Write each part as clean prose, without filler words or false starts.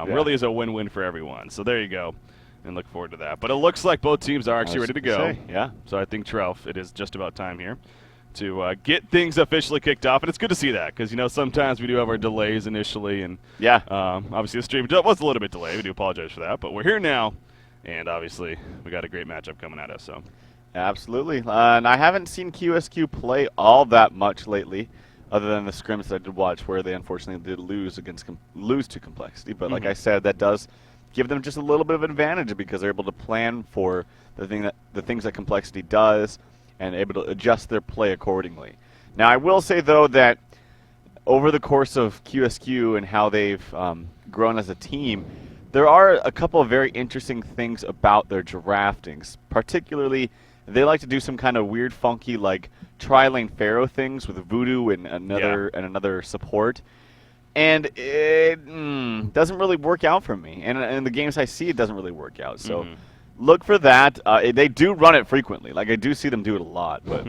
Really is a win-win for everyone. So there you go. And look forward to that. But it looks like both teams are actually ready to go. Yeah. So I think, Trelf, it is just about time here to get things officially kicked off. And it's good to see that because, sometimes we do have our delays initially. And obviously the stream was a little bit delayed. We do apologize for that. But we're here now. And obviously we got a great matchup coming at us. So. Absolutely. And I haven't seen QsQ play all that much lately, other than the scrims that I did watch where they unfortunately did lose to Complexity. But like I said, that does give them just a little bit of an advantage because they're able to plan for the things that Complexity does and able to adjust their play accordingly. Now, I will say, though, that over the course of QsQ and how they've grown as a team, there are a couple of very interesting things about their draftings. Particularly, they like to do some kind of weird, funky, like tri-lane Pharaoh things with Voodoo and another support. And it doesn't really work out for me. And in the games I see, it doesn't really work out. So look for that. They do run it frequently. Like, I do see them do it a lot. But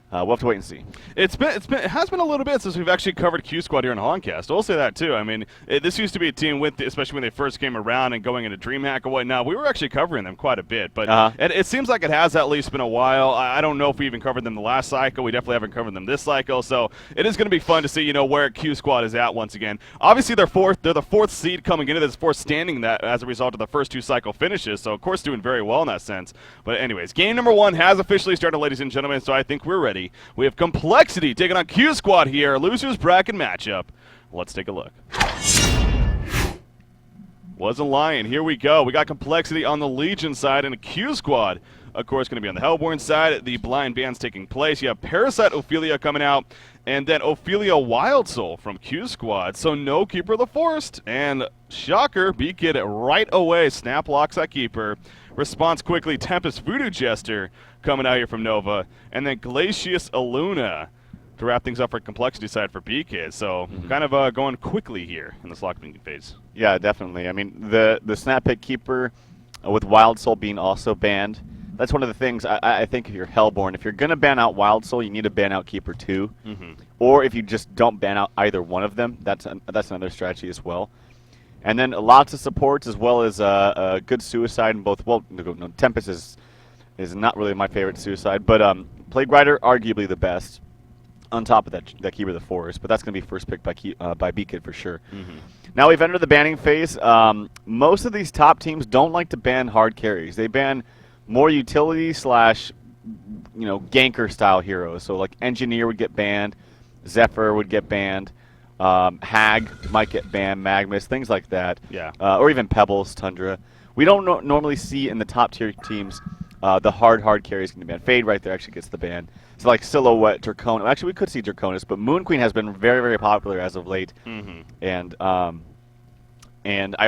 we'll have to wait and see. It has been a little bit since we've actually covered QsQ here in HoNcast. I'll say that too. I mean, this used to be a team especially when they first came around and going into DreamHack and whatnot. We were actually covering them quite a bit, but it seems like it has at least been a while. I don't know if we even covered them the last cycle. We definitely haven't covered them this cycle, so it is going to be fun to see where QsQ is at once again. Obviously, they're the fourth seed coming into this, fourth standing that as a result of the first two cycle finishes. So of course, doing very well in that sense. But anyways, game number 1 has officially started, ladies and gentlemen. So I think we're ready. We have Complexity taking on QsQ here, losers bracket matchup. Let's take a look. Wasn't lying. Here we go. We got Complexity on the Legion side and a QsQ, of course, going to be on the Hellborn side. The blind bands taking place. You have Parasite Ophelia coming out, and then Ophelia Wild Soul from QsQ. So no Keeper of the Forest. And shocker, B-Kid right away snap locks that Keeper. Response quickly, Tempest Voodoo Jester coming out here from Nova. And then Glacius Illuna to wrap things up for Complexity side for B-Kid. So kind of going quickly here in this lockpicking phase. Yeah, definitely. I mean, the snap pick Keeper with Wild Soul being also banned, that's one of the things I think if you're Hellborn, if you're going to ban out Wild Soul, you need to ban out Keeper too. Or if you just don't ban out either one of them, that's another strategy as well. And then lots of supports as well as a good suicide in both. Well, no, Tempest is not really my favorite suicide, but Plague Rider arguably the best. On top of that Keeper of the Forest, but that's going to be first picked by B-Kid for sure. Now we've entered the banning phase. Most of these top teams don't like to ban hard carries. They ban more utility / ganker style heroes. So like Engineer would get banned, Zephyr would get banned. Hag might get banned, Magnus, things like that. Yeah. Or even Pebbles, Tundra. We don't normally see in the top tier teams the hard carries going to ban. Fade right there actually gets the ban. So like Silhouette, Draconis. Actually, we could see Draconis, but Moon Queen has been very, very popular as of late. And I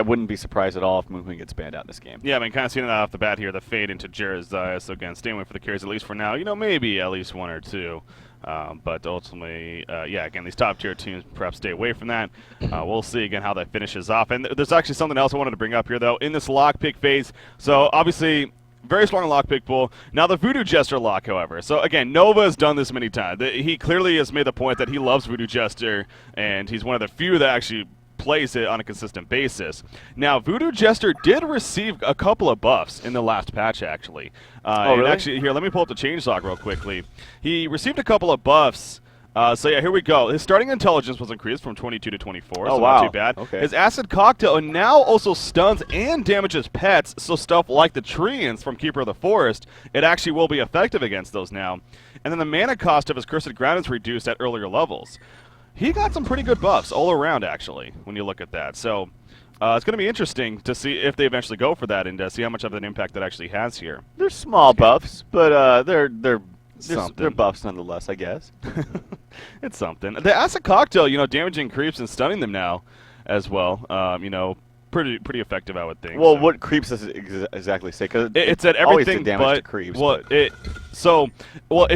wouldn't be surprised at all if Moon Queen gets banned out in this game. Yeah, I mean, kind of seeing that off the bat here, the fade into Jeremiah. So again, staying away for the carries at least for now. Maybe at least one or two. But ultimately, again, these top-tier teams perhaps stay away from that. We'll see, again, how that finishes off. And there's actually something else I wanted to bring up here, though, in this lockpick phase. So, obviously, very strong lockpick pool. Now, the Voodoo Jester lock, however. So, again, Nova has done this many times. He clearly has made the point that he loves Voodoo Jester, and he's one of the few that actually plays it on a consistent basis. Now, Voodoo Jester did receive a couple of buffs in the last patch, actually. Really? And actually, here, let me pull up the changelog real quickly. He received a couple of buffs. So, yeah, here we go. His starting intelligence was increased from 22 to 24, so wow. not too bad. Okay. His acid cocktail now also stuns and damages pets, so stuff like the Treants from Keeper of the Forest, it actually will be effective against those now. And then the mana cost of his Cursed Ground is reduced at earlier levels. He got some pretty good buffs all around, actually, when you look at that. So it's going to be interesting to see if they eventually go for that and see how much of an impact that actually has here. They're small buffs, but they're buffs nonetheless, I guess. It's something. The acid cocktail, damaging creeps and stunning them now as well. Pretty effective, I would think. Well, so. What creeps does it exactly say? Because it said everything damage but to creeps. Well, it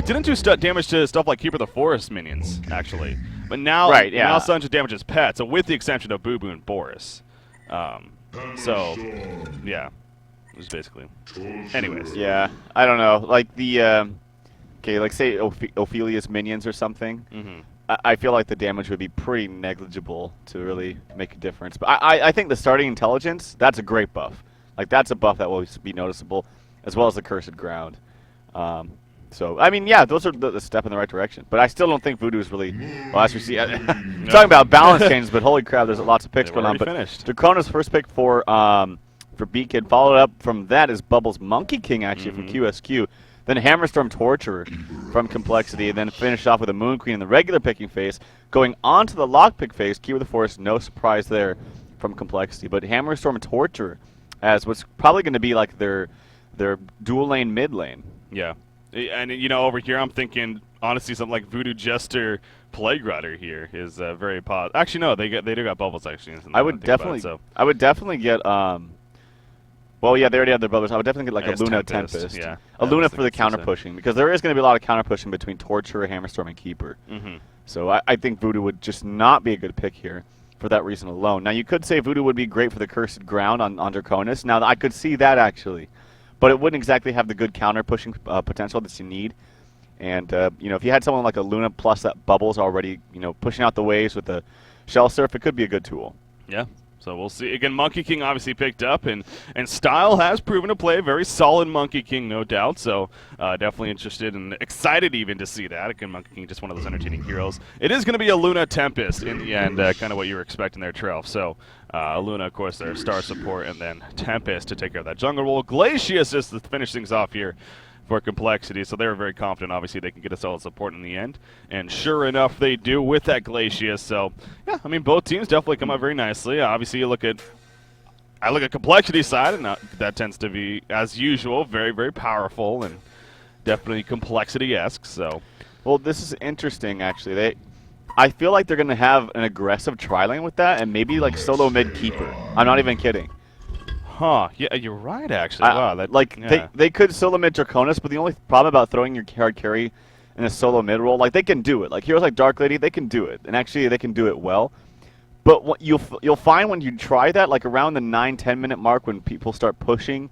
didn't do damage to stuff like Keeper of the Forest minions, actually. But now, now Sun just damages pets, so with the exception of Boo Boo and Boris. So, yeah, it was basically. Anyways. Yeah, I don't know. Like the, okay, like say Ophelia's minions or something. I feel like the damage would be pretty negligible to really make a difference. But I think the starting intelligence, that's a great buff. Like, that's a buff that will be noticeable, as well as the Cursed Ground. So, I mean, yeah, those are the step in the right direction. But I still don't think Voodoo is really, well, as we see, talking about balance changes, but holy crap, there's lots of picks going on. But Dracona's first pick for Beacon, followed up from that is Bubbles Monkey King, actually, from QsQ. Then Hammerstorm Torturer from Complexity, and then finish off with a Moon Queen in the regular picking phase. Going on to the lockpick phase, Key with the Force, no surprise there from Complexity. But Hammerstorm Torturer as what's probably going to be like their dual lane mid lane. Yeah. And, you know, over here I'm thinking, honestly, something like Voodoo Jester Plague Rider here is very positive. Actually, no, they do got bubbles, actually. I would definitely get, well, yeah, they already have their bubbles. I would definitely get like a Luna Tempest. Yeah. A Luna for the counter pushing, because there is going to be a lot of counter pushing between Torturer, Hammerstorm, and Keeper. So I think Voodoo would just not be a good pick here for that reason alone. Now, you could say Voodoo would be great for the Cursed Ground on Draconis. Now, I could see that, actually. But it wouldn't exactly have the good counter pushing potential that you need. And, you know, if you had someone like a Luna plus that Bubbles already, you know, pushing out the waves with the Shell Surf, it could be a good tool. Yeah. So we'll see. Again, Monkey King obviously picked up, and Style has proven to play a very solid Monkey King, no doubt. So definitely interested and excited even to see that. Again, Monkey King, just one of those entertaining heroes. It is going to be a Luna Tempest in the end, kind of what you were expecting there, Trelf. So Luna, of course, their star support, and then Tempest to take care of that jungle role. Glacius is to finish things off here for Complexity, so they were very confident. Obviously, they can get a solid support in the end, and sure enough, they do with that Glacius. So, yeah, I mean, both teams definitely come out very nicely. Obviously, I look at Complexity side, and that tends to be, as usual, very, very powerful and definitely Complexity-esque. So, well, this is interesting, actually. I feel like they're going to have an aggressive tri-lane with that, and maybe like solo mid Keeper. I'm not even kidding. Huh, yeah, you're right, actually. Wow, they could solo mid Draconis, but the only problem about throwing your hard carry in a solo mid role, like, they can do it. Like, heroes like Dark Lady, they can do it. And actually, they can do it well. But what you'll find when you try that, like, around the 9-10 minute mark when people start pushing,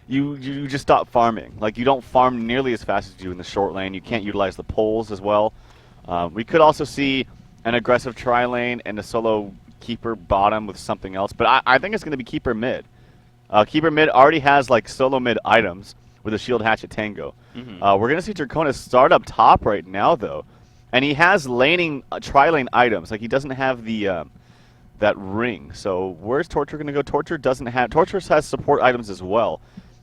you just stop farming. Like, you don't farm nearly as fast as you do in the short lane. You can't utilize the poles as well. We could also see an aggressive tri-lane and a solo Keeper bottom with something else. But I think it's going to be Keeper mid. Keeper mid already has like solo mid items with a Shield Hatchet Tango. We're going to see Draconis start up top right now, though. And he has laning, tri-lane items. Like, he doesn't have the that ring. So where's Torture going to go? Torture has support items as well.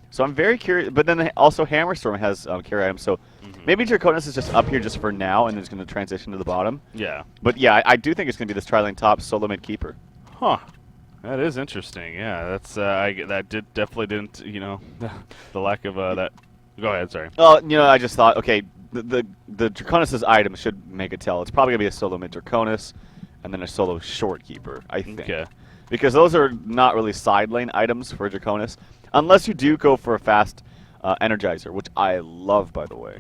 So I'm very curious. But then also Hammerstorm has carry items. So maybe Draconis is just up here just for now and is going to transition to the bottom. Yeah. But yeah, I do think it's going to be this tri-lane top solo mid Keeper. Huh. That is interesting. Yeah, that's definitely didn't, you know, the lack of that. Go ahead, sorry. Oh, you know, I just thought, okay, the Draconis' item should make a tell. It's probably gonna be a solo mid Draconis, and then a solo short Keeper, I think. Okay. Because those are not really side lane items for Draconis, unless you do go for a fast Energizer, which I love, by the way.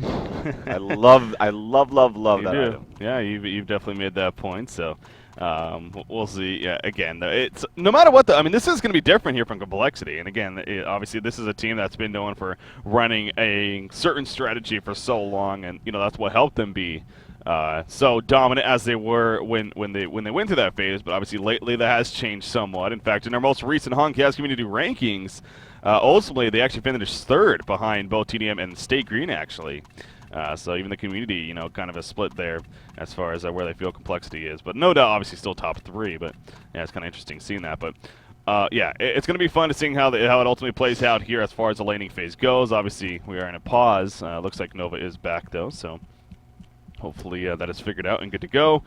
I love that item. Yeah, you've definitely made that point. So. We'll see. Yeah, again, it's no matter what. I mean, this is going to be different here from Complexity. And again, obviously, this is a team that's been known for running a certain strategy for so long, and you know that's what helped them be so dominant as they were when they went through that phase. But obviously, lately that has changed somewhat. In fact, in our most recent HoNcast community rankings, ultimately they actually finished third behind both TDM and State Green, actually. So even the community, you know, kind of a split there as far as where they feel Complexity is. But no doubt, obviously, still top 3. But yeah, it's kind of interesting seeing that. But yeah, it's going to be fun to see how it ultimately plays out here as far as the laning phase goes. Obviously, we are in a pause. Looks like Nova is back, though. So hopefully that is figured out and good to go.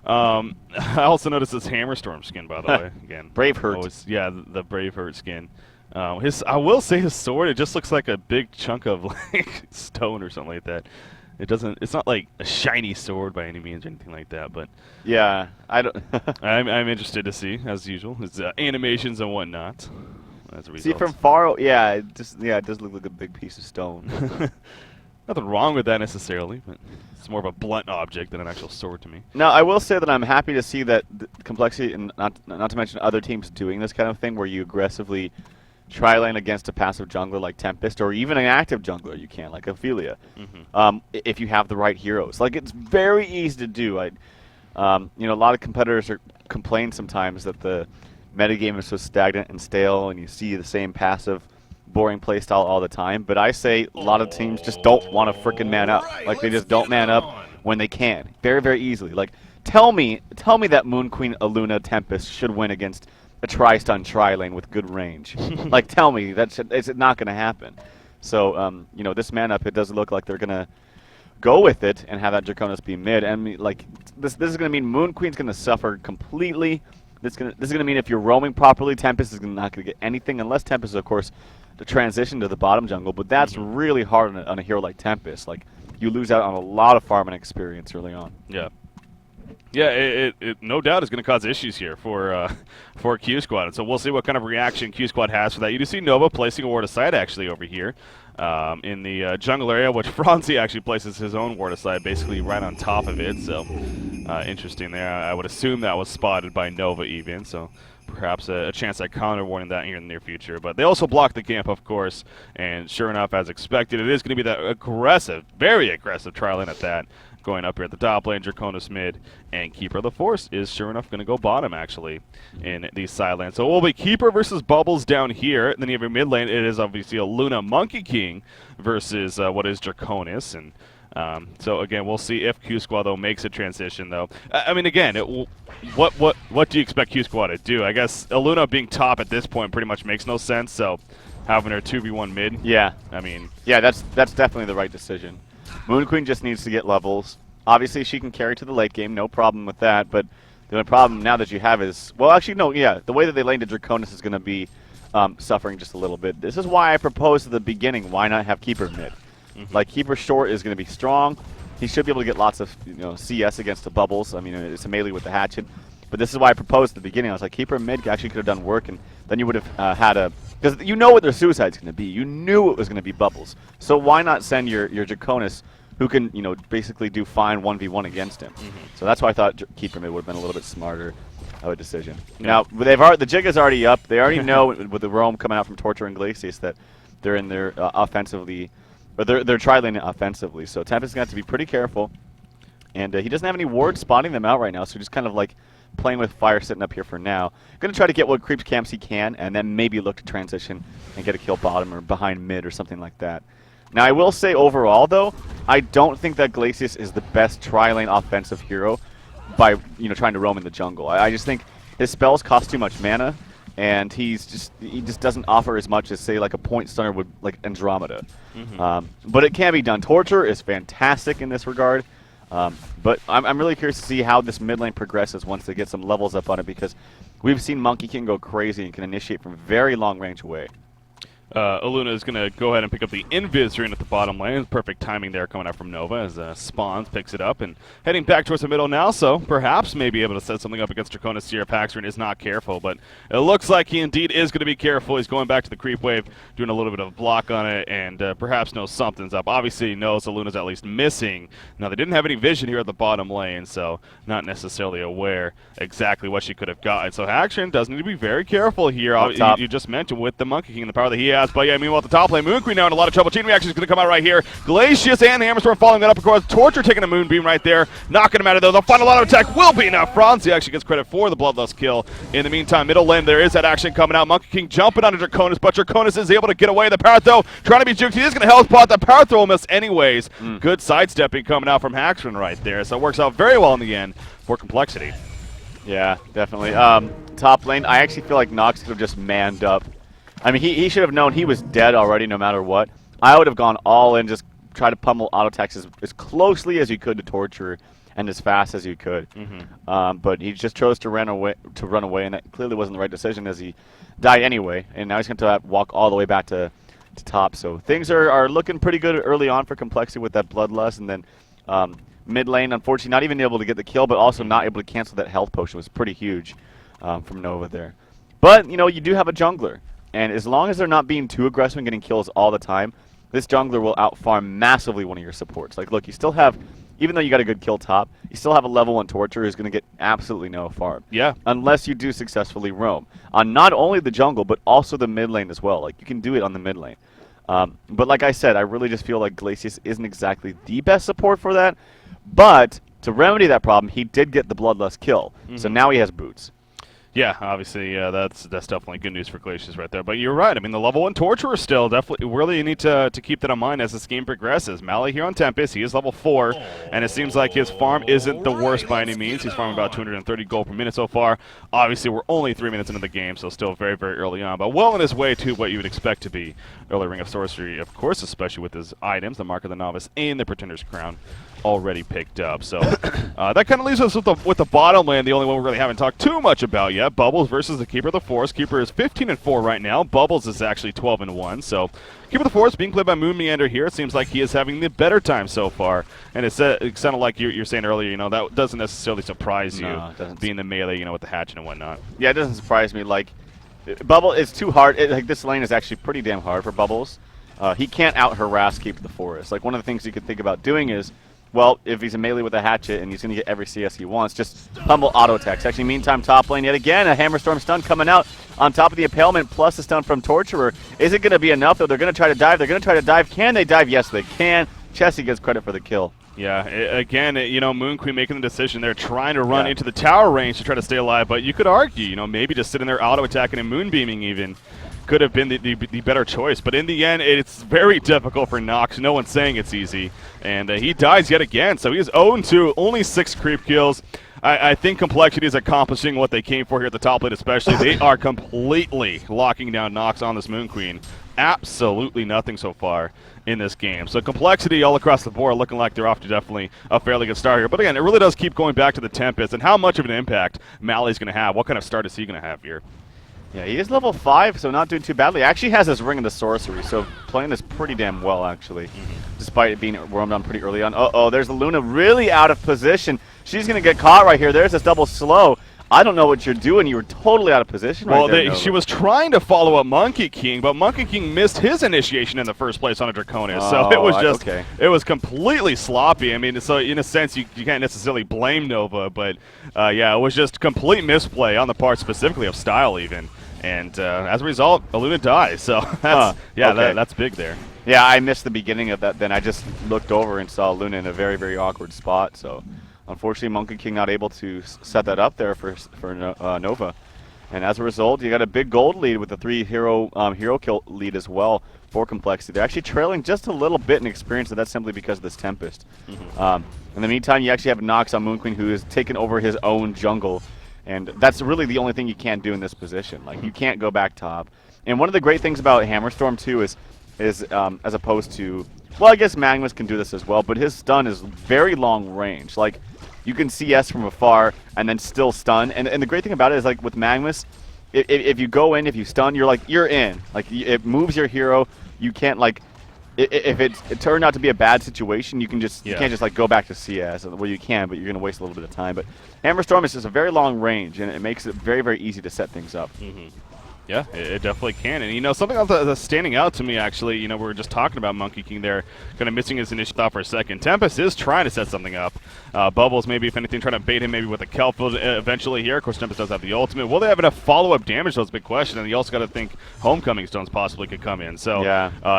I also noticed this Hammerstorm skin, by the way. Again, Braveheart. Yeah, the Braveheart skin. I will say his sword, it just looks like a big chunk of like stone or something like that. It's not like a shiny sword by any means or anything like that, but yeah, I don't I'm interested to see, as usual, his animations and whatnot. As a result. See, from far, it does look like a big piece of stone. Nothing wrong with that necessarily, but it's more of a blunt object than an actual sword to me. Now, I will say that I'm happy to see that Complexity, and not to mention other teams doing this kind of thing where you aggressively tri-lane against a passive jungler like Tempest, or even an active jungler you can, like Ophelia, if you have the right heroes. Like, it's very easy to do. You know, a lot of competitors complain sometimes that the metagame is so stagnant and stale, and you see the same passive, boring playstyle all the time. But I say a lot of teams just don't want to frickin' man up. Like, they just don't man up when they can, very, very easily. Like, tell me that Moon Queen Aluna Tempest should win against a tri-stun tri-lane with good range. Like, tell me it's not going to happen. So, you know, this man up, it does look like they're going to go with it and have that Draconis be mid. And like, this is going to mean Moon Queen's going to suffer completely. This is going to mean if you're roaming properly, Tempest is not going to get anything, unless Tempest, of course, to transition to the bottom jungle. But that's really hard on a hero like Tempest. Like, you lose out on a lot of farming experience early on. Yeah. Yeah, it no doubt is going to cause issues here for QsQ. And so we'll see what kind of reaction QsQ has for that. You do see Nova placing a ward aside actually over here in the jungle area, which Franzi actually places his own ward aside basically right on top of it. So interesting there. I would assume that was spotted by Nova even. So perhaps a chance at counter-warning that here in the near future. But they also block the camp, of course, and sure enough, as expected, it is going to be that aggressive, very aggressive trial in at that. Going up here at the top lane, Draconis mid, and Keeper of the Force is sure enough going to go bottom, actually, in the side lane. So it will be Keeper versus Bubbles down here. And then you have your mid lane. It is obviously a Luna Monkey King versus what is Draconis. And so, again, we'll see if QsQ, though, makes a transition, though. I mean, again, what do you expect QsQ to do? I guess Luna being top at this point pretty much makes no sense, so having her 2v1 mid. Yeah. I mean. Yeah, that's definitely the right decision. Moon Queen just needs to get levels. Obviously, she can carry to the late game, no problem with that, but the only problem now that you have is, well, actually, no, yeah, the way that they laned Draconis is going to be suffering just a little bit. This is why I proposed at the beginning, why not have Keeper mid? Like, Keeper short is going to be strong. He should be able to get lots of, you know, CS against the Bubbles. I mean, it's a melee with the Hatchet. But this is why I proposed at the beginning. I was like, Keeper mid actually could have done work, and then you would have had a... Because you know what their suicide's going to be. You knew it was going to be Bubbles. So why not send your Draconis, who can, you know, basically do fine 1v1 against him? So that's why I thought Keeper mid would have been a little bit smarter of a decision. Now, the jig is already up. They already know with the roam coming out from Torture and Glacius that they're in their offensively... But they're tri-lane offensively, so Tempest is going to have to be pretty careful. And he doesn't have any wards spawning them out right now, so just kind of like playing with fire sitting up here for now. Going to try to get what creeps camps he can, and then maybe look to transition and get a kill bottom or behind mid or something like that. Now, I will say overall, though, I don't think that Glacius is the best tri-lane offensive hero by, you know, trying to roam in the jungle. I just think his spells cost too much mana, and he just doesn't offer as much as, say, like a point stunner would, like Andromeda. But it can be done. Torture is fantastic in this regard, but I'm really curious to see how this mid lane progresses once they get some levels up on it, because we've seen Monkey King go crazy and can initiate from very long range away. Aluna is going to go ahead and pick up the Invis rune at the bottom lane. Perfect timing there coming out from Nova as Spawns picks it up and heading back towards the middle now, so perhaps may be able to set something up against Draconis here if Haxorn is not careful, but it looks like he indeed is going to be careful. He's going back to the creep wave, doing a little bit of block on it, and perhaps knows something's up. Obviously he knows Aluna's at least missing. Now, they didn't have any vision here at the bottom lane, so not necessarily aware exactly what she could have gotten. So Haxorn does need to be very careful here. You just mentioned with the Monkey King and the power that he has. But yeah, meanwhile, at the top lane, Moon Queen now in a lot of trouble. Chain reaction is going to come out right here. Glacius and Hammerstorm following that up, of course. Torture taking a Moonbeam right there. Knocking him out of there. The final auto attack will be enough. Franzi actually gets credit for the Bloodlust kill. In the meantime, middle lane, there is that action coming out. Monkey King jumping onto Draconis, but Draconis is able to get away. The power throw trying to be juked. He is going to health pot. The power throw will miss anyways. Good sidestepping coming out from Haxorn right there. So it works out very well in the end for Complexity. Yeah, definitely. Top lane, I actually feel like Nox could have just manned up. I mean, he should have known he was dead already no matter what. I would have gone all in, just try to pummel auto attacks as closely as you could to Torture and as fast as you could. But he just chose to run away, and that clearly wasn't the right decision as he died anyway. And now he's going to have to walk all the way back to top. So things are looking pretty good early on for Complexity with that Bloodlust. And then mid lane, unfortunately, not even able to get the kill, but also not able to cancel that health potion was pretty huge from Nova there. But, you know, you do have a jungler. And as long as they're not being too aggressive and getting kills all the time, this jungler will outfarm massively one of your supports. Like, look, you still have, even though you got a good kill top, you still have a level 1 Torture who's going to get absolutely no farm. Yeah. Unless you do successfully roam. On not only the jungle, but also the mid lane as well. Like, you can do it on the mid lane. But like I said, I really just feel like Glacius isn't exactly the best support for that. But to remedy that problem, he did get the Bloodlust kill. So now he has boots. Yeah, obviously, that's definitely good news for Glacius right there. But you're right. I mean, the level 1 Torturer still definitely really need to keep that in mind as this game progresses. Mally here on Tempest, he is level 4, and it seems like his farm isn't the worst by any means. He's farming about 230 gold per minute so far. Obviously, we're only 3 minutes into the game, so still very, very early on, but well on his way to what you would expect to be early Ring of Sorcery, of course, especially with his items, the Mark of the Novice and the Pretender's Crown already picked up. So that kind of leaves us with the bottom lane, the only one we really haven't talked too much about yet. Bubbles versus the Keeper of the Forest. Keeper is 15-4 right now. Bubbles is actually 12-1. So Keeper of the Forest being played by Moon Meander here. It seems like he is having the better time so far. And it sounded like you're saying earlier, you know, that doesn't necessarily surprise you, being the melee, you know, with the hatchet and whatnot. Yeah, it doesn't surprise me. Like, Bubble is too hard. Like, this lane is actually pretty damn hard for Bubbles. He can't out-harass Keeper of the Forest. Like, one of the things you could think about doing is, well, if he's a melee with a hatchet and he's going to get every CS he wants, just pummel auto attacks. Actually, meantime, top lane yet again, a Hammerstorm stun coming out on top of the impalement plus the stun from Torturer. Is it going to be enough, though? They're going to try to dive. They're going to try to dive. Can they dive? Yes, they can. Chessie gets credit for the kill. Yeah, again, you know, Moon Queen making the decision. They're trying to run into the tower range to try to stay alive, but you could argue, you know, maybe just sitting there auto-attacking and moonbeaming even could have been the better choice. But in the end, it's very difficult for Nox. No one's saying it's easy. And he dies yet again. So he is 0-2, only 6 creep kills. I think Complexity is accomplishing what they came for here at the top lane especially. They are completely locking down Nox on this Moon Queen. Absolutely nothing so far in this game. So Complexity all across the board looking like they're off to definitely a fairly good start here. But again, it really does keep going back to the Tempest and how much of an impact Mally's going to have. What kind of start is he going to have here? Yeah, he is level 5, so not doing too badly. Actually has his Ring of the Sorcery, so playing this pretty damn well, actually, despite it being roamed on pretty early on. Uh-oh, there's Luna really out of position. She's going to get caught right here. There's this double slow. I don't know what you're doing. You were totally out of position right there. Well, she was trying to follow up Monkey King, but Monkey King missed his initiation in the first place on a Draconis. So it was just, it was completely sloppy. I mean, so in a sense, you can't necessarily blame Nova, but yeah, it was just complete misplay on the part specifically of Style even. And as a result, Aluna dies. So that's, that's big there. Yeah, I missed the beginning of that. Then I just looked over and saw Luna in a very, very awkward spot. So unfortunately, Monkey King not able to set that up there for Nova. And as a result, you got a big gold lead with the 3 hero kill lead as well for Complexity. They're actually trailing just a little bit in experience, and that's simply because of this Tempest. In the meantime, you actually have Nox on Moon Queen, who has taken over his own jungle. And that's really the only thing you can't do in this position. Like, you can't go back top. And one of the great things about Hammerstorm, too, is as opposed to, well, I guess Magnus can do this as well, but his stun is very long range. Like, you can CS from afar and then still stun. And the great thing about it is, like, with Magnus, if you go in, if you stun, you're in. Like, it moves your hero. You can't, like, if it turned out to be a bad situation, you can't just like go back to CS. Well, you can, but you're going to waste a little bit of time. But Hammerstorm is just a very long range, and it makes it very, very easy to set things up. Yeah, it definitely can. And, you know, something else that's standing out to me, actually, you know, we were just talking about Monkey King there, kind of missing his initial thought for a second. Tempest is trying to set something up. Bubbles, maybe, if anything, trying to bait him maybe with a Kelp eventually here. Of course, Tempest does have the ultimate. Will they have enough follow-up damage? That's a big question. And you also got to think Homecoming Stones possibly could come in. So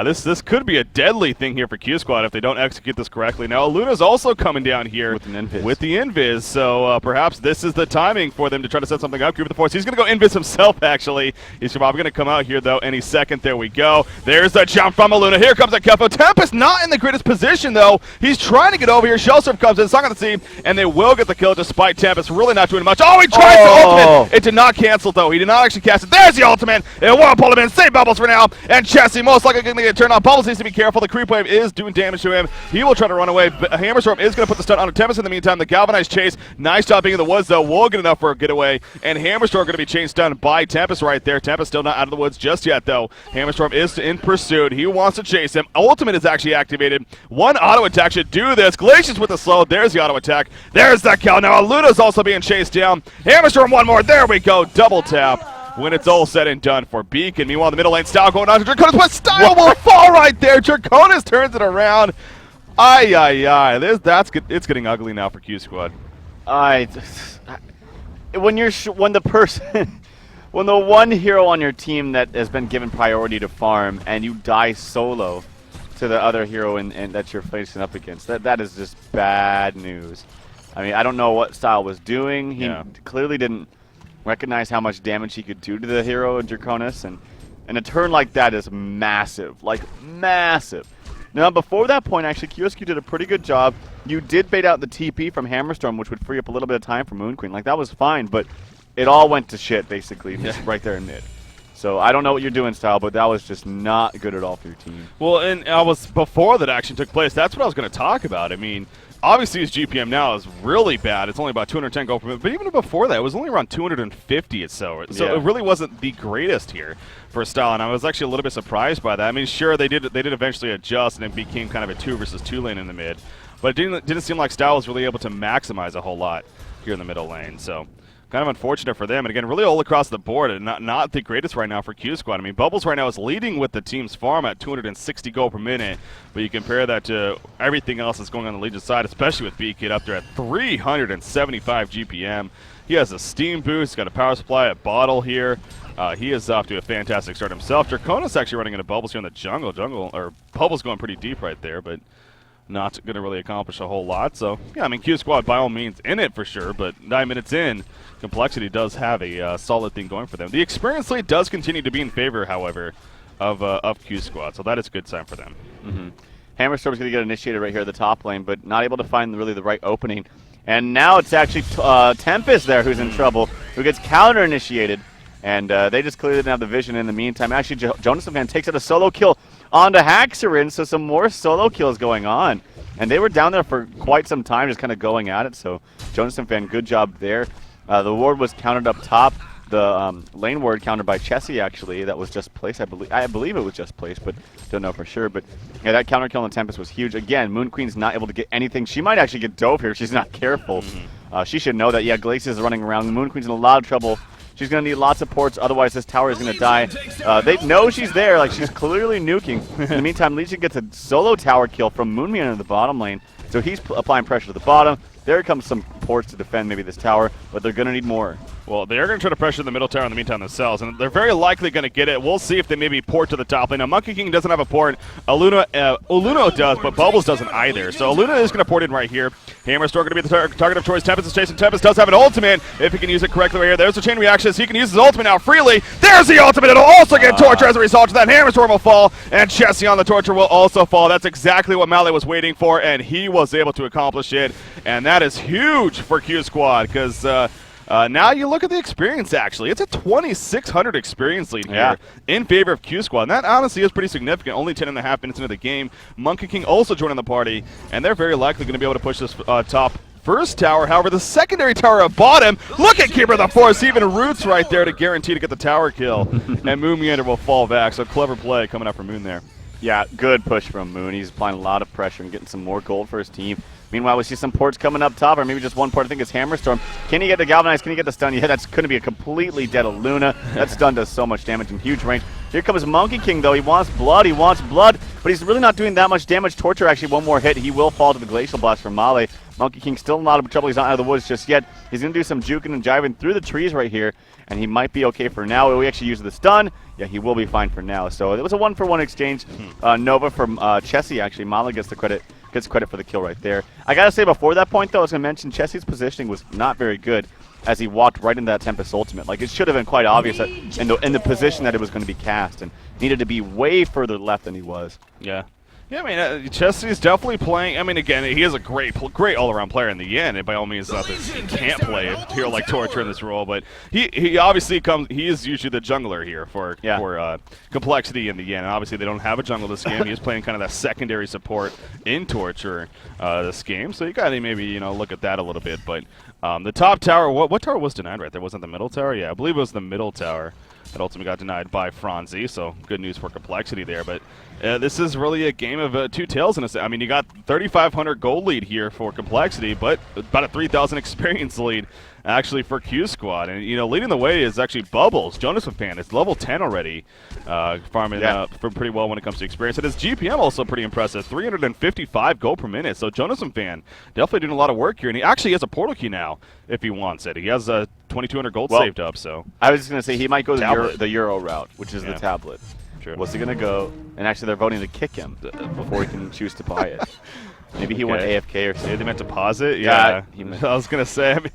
this could be a deadly thing here for Q Squad if they don't execute this correctly. Now, Luna's also coming down here with the Invis. So perhaps this is the timing for them to try to set something up. Keeper of the Force. He's going to go Invis himself, actually. He's probably going to come out here, though, any second. There we go. There's the jump from Aluna. Here comes a Kelpo. Tempest not in the greatest position, though. He's trying to get over here. Shellsurf comes in. It's not going to see, and they will get the kill despite Tempest really not doing much. Oh, he tried the ultimate. It did not cancel, though. He did not actually cast it. There's the ultimate. It won't pull him in. Save Bubbles for now. And Chessie most likely going to get turned on. Bubbles needs to be careful. The creep wave is doing damage to him. He will try to run away. But Hammerstorm is going to put the stun on Tempest in the meantime. The galvanized chase. Nice job being in the woods, though. Will get enough for a getaway. And Hammerstorm going to be chased down by Tempest right there. Tempest still not out of the woods just yet, though. Hammerstorm is in pursuit. He wants to chase him. Ultimate is actually activated. One auto attack should do this. Glacius with the slow. There's the auto attack. There's that kill. Now Aluna's also being chased down. Hammerstorm one more. There we go. Double tap when it's all said and done for Beacon. Meanwhile, the middle lane, Style going on to Draconis, but Style will fall right there. Draconis turns it around. Ay, ay, ay. It's getting ugly now for Q Squad. When the one hero on your team that has been given priority to farm and you die solo to the other hero and that you're facing up against, that is just bad news. I mean, I don't know what Style was doing. He clearly didn't recognize how much damage he could do to the hero in Draconis, and a turn like that is massive, like massive. Now, before that point, actually, QsQ did a pretty good job. You did bait out the TP from Hammerstorm, which would free up a little bit of time for Moon Queen. Like, that was fine, but it all went to shit, basically, just right there in mid. So I don't know what you're doing, Style, but that was just not good at all for your team. Well, and before that action took place, that's what I was going to talk about. I mean, obviously his GPM now is really bad. It's only about 210 gold per minute. But even before that, it was only around 250 or so. So it really wasn't the greatest here for Style, and I was actually a little bit surprised by that. I mean, sure, they did eventually adjust, and it became kind of a 2 versus 2 lane in the mid. But it didn't seem like Style was really able to maximize a whole lot here in the middle lane. So kind of unfortunate for them. And again, really all across the board, and not the greatest right now for QsQ. I mean, Bubbles right now is leading with the team's farm at 260 gold per minute. But you compare that to everything else that's going on the Legion side, especially with B-Kid up there at 375 GPM. He has a steam boost, he's got a power supply, a bottle here. He is off to a fantastic start himself. Draconis actually running into Bubbles here in the jungle. Bubbles going pretty deep right there, but not going to really accomplish a whole lot. So, yeah, I mean, QsQ by all means in it for sure, but 9 minutes in, Complexity does have a solid thing going for them. The experience lead does continue to be in favor, however, of QsQ, so that is a good sign for them. Hammerstorm's going to get initiated right here at the top lane, but not able to find really the right opening. And now it's actually Tempest there who's in trouble, who gets counter-initiated. And they just clearly didn't have the vision in the meantime. Actually, Jonathan takes out a solo kill onto Haxerin, so some more solo kills going on. And they were down there for quite some time, just kind of going at it. So Jonathan, good job there. The ward was countered up top. The lane ward countered by Chessie, actually. That was just placed, I believe it was just placed, but don't know for sure. But yeah, that counter kill on the Tempest was huge. Again, Moon Queen's not able to get anything. She might actually get dove here if she's not careful. She should know that. Yeah, Glacius is running around. Moon Queen's in a lot of trouble. She's going to need lots of ports, otherwise this tower is going to die. They know she's there, like she's clearly nuking. In the meantime, Legion gets a solo tower kill from Moonman in the bottom lane, so he's applying pressure to the bottom. There comes some ports to defend maybe this tower, but they're going to need more. Well, they're going to try to pressure the middle tower in the meantime themselves, and they're very likely going to get it. We'll see if they maybe port to the top lane. Now, Monkey King doesn't have a port. Uluno does, but Bubbles doesn't either. So Uluno is going to port in right here. Hammerstorm going to be the target of choice. Tempest is chasing. Tempest does have an ultimate if he can use it correctly right here. There's the chain reaction, so he can use his ultimate now freely. There's the ultimate. It'll also get Torture as a result of that. Hammerstorm will fall, and Chessie on the Torture will also fall. That's exactly what Mally was waiting for, and he was able to accomplish it. And that is huge for QsQ, because now you look at the experience, actually. It's a 2,600 experience lead here in favor of QsQ, and that honestly is pretty significant. Only 10.5 minutes into the game. Monkey King also joining the party, and they're very likely going to be able to push this top first tower. However, the secondary tower at bottom, look at Keeper of the Force, even Roots right there to guarantee to get the tower kill, and Moon Meander will fall back. So clever play coming up from Moon there. Yeah, good push from Moon. He's applying a lot of pressure and getting some more gold for his team. Meanwhile, we see some ports coming up top, or maybe just one port. I think it's Hammerstorm. Can he get the Galvanize? Can he get the stun? Yeah, that's going to be a completely dead Luna. That stun does so much damage in huge range. Here comes Monkey King, though. He wants blood, but he's really not doing that much damage. Torture, actually, one more hit. He will fall to the Glacial Blast from Male. Monkey King still in a lot of trouble. He's not out of the woods just yet. He's going to do some juking and jiving through the trees right here, and he might be okay for now. We actually use the stun. Yeah, he will be fine for now. So it was a 1-for-1 exchange. Nova from Chessie, actually. Male gets the credit. Gets credit for the kill right there. I gotta say, before that point, though, I was gonna mention Chessie's positioning was not very good as he walked right into that Tempest ultimate. Like, it should have been quite obvious that in the position that it was going to be cast, and needed to be way further left than he was. Yeah. Yeah, I mean, Chessie's definitely playing. I mean, again, he is a great all-around player in the end. And by all means, not that he can't play a hero like Torture in this role, but he obviously comes. He is usually the jungler here for Complexity in the end. And obviously, they don't have a jungle this game. He's playing kind of that secondary support in Torture this game. So you got to maybe look at that a little bit. But the top tower, what tower was denied right there? Wasn't the middle tower? Yeah, I believe it was the middle tower. That ultimately got denied by Franzi, so good news for Complexity there. But this is really a game of two tails in a sense. I mean, you got 3,500 gold lead here for Complexity, but about a 3,000 experience lead actually for QsQ. And leading the way is actually Bubbles. Jonas Fan is level 10 already, farming for pretty well when it comes to experience. And his GPM also pretty impressive, 355 gold per minute. So Jonas Fan definitely doing a lot of work here, and he actually has a portal key now if he wants it. He has 2,200 gold saved up. So I was just gonna say he might go the Euro route, which is the tablet. True. What's he gonna go? And actually, they're voting to kick him before he can choose to buy it. Maybe he went AFK or Maybe something. they meant to pause it. Yeah, I was gonna say. I mean,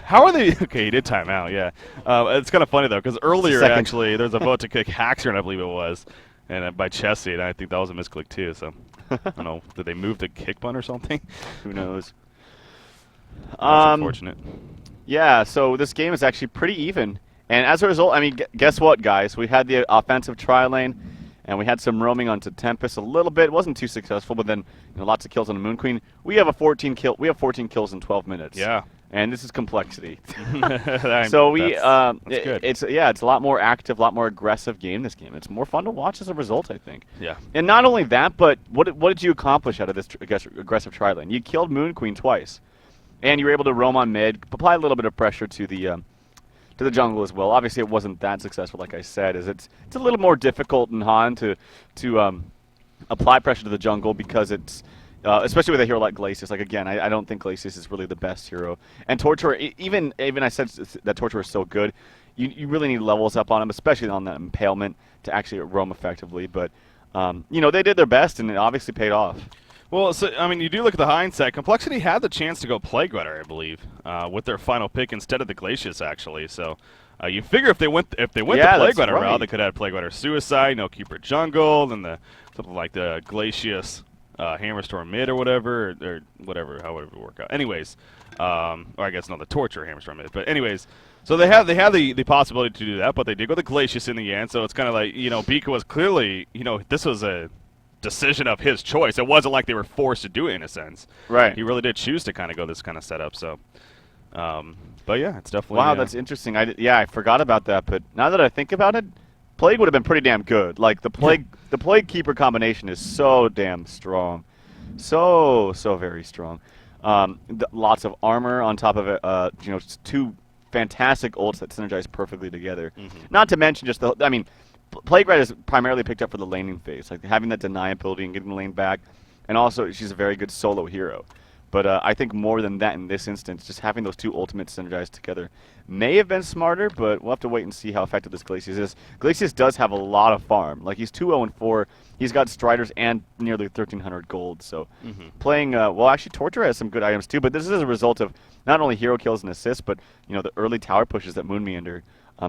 how are they? Okay, he did time out. Yeah, it's kind of funny though because earlier actually there's a vote to kick Haxer, I believe it was, and by Chessie, and I think that was a misclick too. So I don't know. Did they move the kick button or something? Who knows? That's unfortunate. Yeah. So this game is actually pretty even, and as a result, I mean, guess what, guys? We had the offensive tri-lane. And we had some roaming onto Tempest a little bit. It wasn't too successful, but then lots of kills on the Moon Queen. We have 14 kills in 12 minutes. Yeah. And this is complexity. So it's a lot more active, a lot more aggressive game. This game, it's more fun to watch as a result, I think. Yeah. And not only that, but what did you accomplish out of this aggressive tri-lane? You killed Moon Queen twice, and you were able to roam on mid, apply a little bit of pressure to the jungle as well. Obviously, it wasn't that successful, like I said. It's a little more difficult in HoN to apply pressure to the jungle because it's especially with a hero like Glacius. Like again, I don't think Glacius is really the best hero. And Torturer, even I said that Torturer is so good. You really need levels up on him, especially on that impalement to actually roam effectively. But they did their best, and it obviously paid off. Well, so, I mean, you do look at the hindsight. Complexity had the chance to go Plague Rider, I believe, with their final pick instead of the Glacius, actually. So you figure if they went the Plague Rider route, they could have Plague Rider Suicide, Keeper Jungle, then something like the Glacius Hammerstorm mid or whatever, or whatever, however it would work out. Anyways, or I guess the Torture Hammerstorm mid. But anyways, so they had the possibility to do that, but they did go the Glacius in the end. So it's kind of like Bika was clearly this was a decision of his choice. It wasn't like they were forced to do it in a sense. Right. He really did choose to kind of go this kind of setup. So, but yeah, it's definitely. Wow, that's interesting. I forgot about that. But now that I think about it, Plague would have been pretty damn good. Like the Plague Keeper combination is so damn strong, so very strong. Lots of armor on top of it. Two fantastic ults that synergize perfectly together. Mm-hmm. Not to mention just Plague Rider is primarily picked up for the laning phase, like having that deny ability and getting the lane back, and also she's a very good solo hero. But I think more than that in this instance, just having those two ultimates synergized together may have been smarter, but we'll have to wait and see how effective this Glacius is. Glacius does have a lot of farm. Like he's 2-0-4, he's got Striders and nearly 1,300 gold. So playing, actually Torture has some good items too, but this is a result of not only hero kills and assists, but the early tower pushes that Moonmeander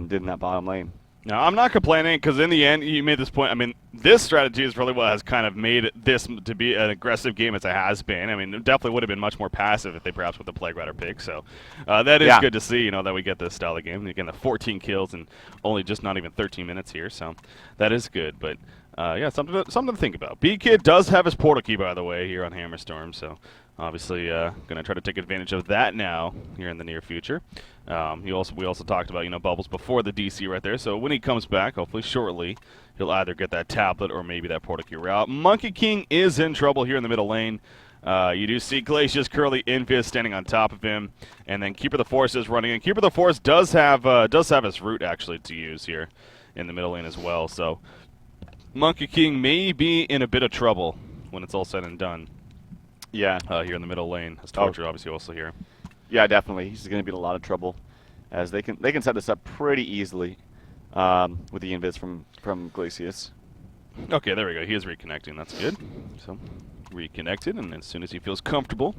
did in that bottom lane. No, I'm not complaining because in the end, you made this point. I mean, this strategy is really what has kind of made this to be an aggressive game as it has been. I mean, it definitely would have been much more passive if they perhaps with the Plague Rider pick. So that is good to see, that we get this style of game. Again, the 14 kills and only just not even 13 minutes here. So that is good. But yeah, something to think about. B-Kid does have his portal key, by the way, here on Hammerstorm. So obviously going to try to take advantage of that now here in the near future. We also talked about Bubbles before the DC right there. So when he comes back, hopefully shortly, he'll either get that tablet or maybe that portal key route. Monkey King is in trouble here in the middle lane. You do see Glacius, Curly, Invis standing on top of him, and then Keeper of the Forest is running in. Keeper of the Forest does have his root actually to use here in the middle lane as well. So Monkey King may be in a bit of trouble when it's all said and done. Yeah. Here in the middle lane, as Torture obviously also here. Yeah, definitely. He's going to be in a lot of trouble, as they can set this up pretty easily with the invis from Glacius. Okay, there we go. He is reconnecting. That's good. So reconnected, and as soon as he feels comfortable,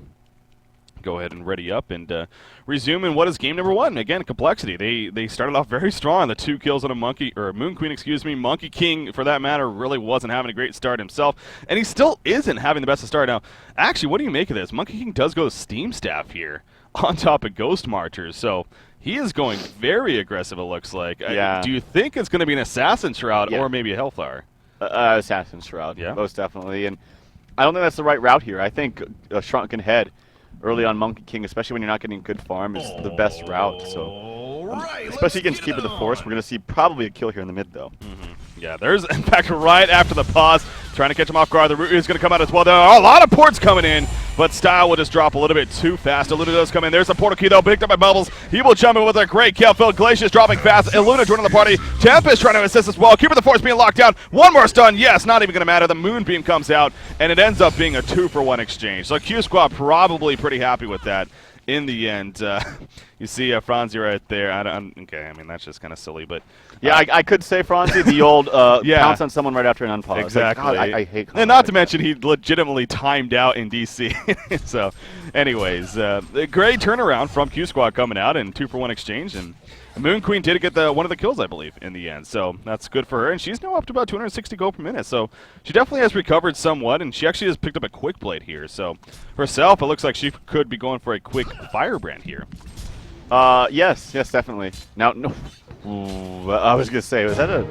go ahead and ready up and resume in what is game number one. Again, Complexity. They started off very strong. The 2 kills on a Moon Queen, excuse me. Monkey King, for that matter, really wasn't having a great start himself, and he still isn't having the best of start. Now, actually, what do you make of this? Monkey King does go Steam Staff here on top of Ghost Marchers, so he is going very aggressive, it looks like. Yeah. Do you think it's going to be an Assassin Shroud or maybe a Hellflower? Assassin Shroud, yeah, most definitely. And I don't think that's the right route here. I think a Shrunken Head early on Monkey King, especially when you're not getting good farm, is the best route. So, especially against Keeper of the Forest, we're going to see probably a kill here in the mid, though. Yeah, there's, in fact, right after the pause, trying to catch him off guard. The root is going to come out as well. There are a lot of ports coming in, but Style will just drop a little bit too fast. Illuna does come in. There's the portal key, though, picked up by Bubbles. He will jump in with a great kill. Phil Glacius dropping fast. Illuna joining the party. Tempest trying to assist as well. Keeper of the Force being locked down. One more stun. Yes, not even going to matter. The Moonbeam comes out, and it ends up being a 2-for-1 exchange. So QsQ probably pretty happy with that in the end. You see Franzi right there. Okay, I mean, that's just kind of silly, but... Yeah, I could say Franzi, the old pounce on someone right after an unpause. Exactly. Like, God, I hate and not to mention he legitimately timed out in DC. So, anyways, a great turnaround from QsQ coming out and 2-for-1 exchange. And Moon Queen did get one of the kills, I believe, in the end. So that's good for her. And she's now up to about 260 gold per minute. So she definitely has recovered somewhat. And she actually has picked up a quick blade here. So herself, it looks like she could be going for a quick firebrand here. Yes, definitely. Now, no. Ooh, I was going to say, was that a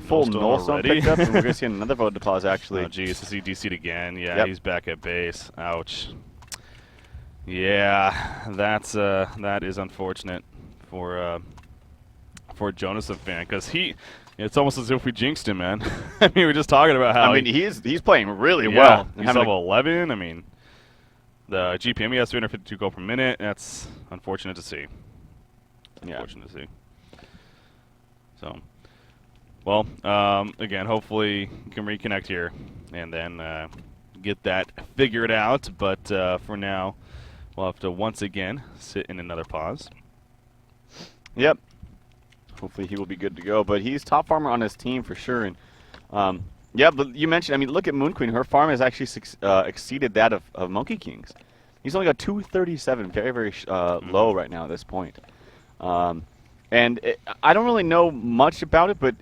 full nullstone picked up? And we're going to see another vote to pause, actually. Oh, geez, to see DC'd again. Yeah, He's back at base. Ouch. Yeah, that is unfortunate for Jonathan fan, because it's almost as if we jinxed him, man. I mean, we were just talking about how... I mean, he's playing really well. He's level 11. I mean, the GPM, he has 352 gold per minute. That's unfortunate to see. Unfortunate to see. So, well, again, hopefully we can reconnect here and then get that figured out. But for now, we'll have to once again sit in another pause. Yep. Hopefully he will be good to go. But he's top farmer on his team for sure. And yeah, but you mentioned, I mean, look at Moon Queen. Her farm has actually exceeded that of Monkey King's. He's only got 237, very, very low right now at this point. And I don't really know much about it, but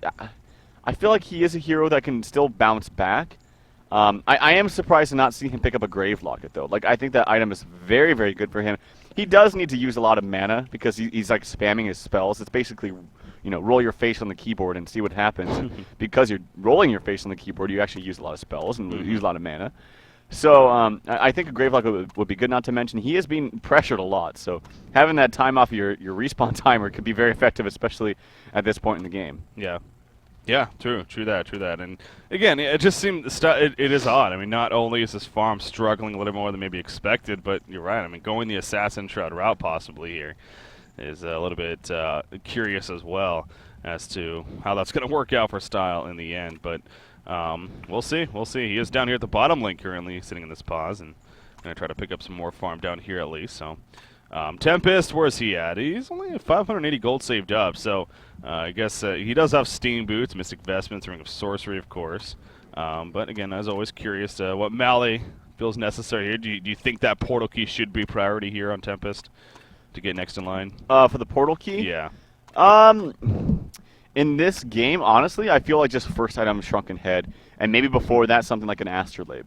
I feel like he is a hero that can still bounce back. I am surprised to not see him pick up a Grave Locket, though. Like, I think that item is very, very good for him. He does need to use a lot of mana because he's like spamming his spells. It's basically, roll your face on the keyboard and see what happens. And because you're rolling your face on the keyboard, you actually use a lot of spells and use a lot of mana. So I think a Grave Locket would be good, not to mention he is being pressured a lot. So having that time off your respawn timer could be very effective, especially at this point in the game. Yeah. Yeah, true that. And again, it just seems it is odd. I mean, not only is this farm struggling a little more than maybe expected, but you're right. I mean, going the Assassin Shroud route possibly here is a little bit curious as well as to how that's going to work out for Style in the end. But we'll see. He is down here at the bottom lane currently, sitting in this pause, and going to try to pick up some more farm down here at least. So Tempest, where's he at? He's only at 580 gold saved up. So I guess he does have Steam Boots, Mystic Vestments, Ring of Sorcery, of course. But again, as always, curious what Mally feels necessary here. Do you think that portal key should be priority here on Tempest to get next in line? For the portal key? Yeah. In this game, honestly, I feel like just first item Shrunken Head, and maybe before that something like an Astrolabe.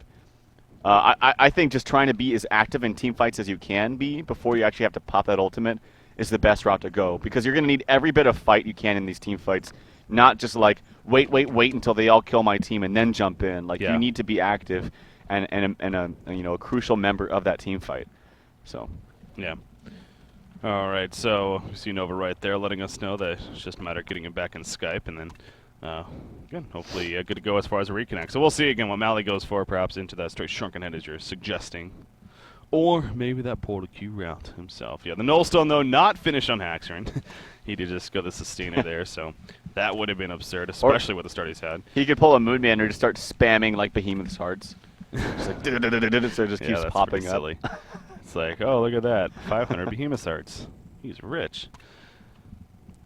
I think just trying to be as active in team fights as you can be before you actually have to pop that ultimate is the best route to go, because you're going to need every bit of fight you can in these team fights, not just like wait until they all kill my team and then jump in. Like you need to be active and a crucial member of that team fight. So yeah. All right, so we see Nova right there letting us know that it's just a matter of getting him back in Skype, and then again, hopefully good to go as far as a reconnect. So we'll see again what Mally goes for, perhaps into that straight Shrunken Head as you're suggesting. Or maybe that portal Q route himself. Yeah, the Nullstone, though, not finished on Haxorn. He did just go the Sustainer there, so that would have been absurd, especially with the start he's had. He could pull a Moonman or just start spamming like Behemoth's Hearts. Just like, so it just keeps popping up. Silly. It's like, oh, look at that. 500 Behemoth Hearts. He's rich.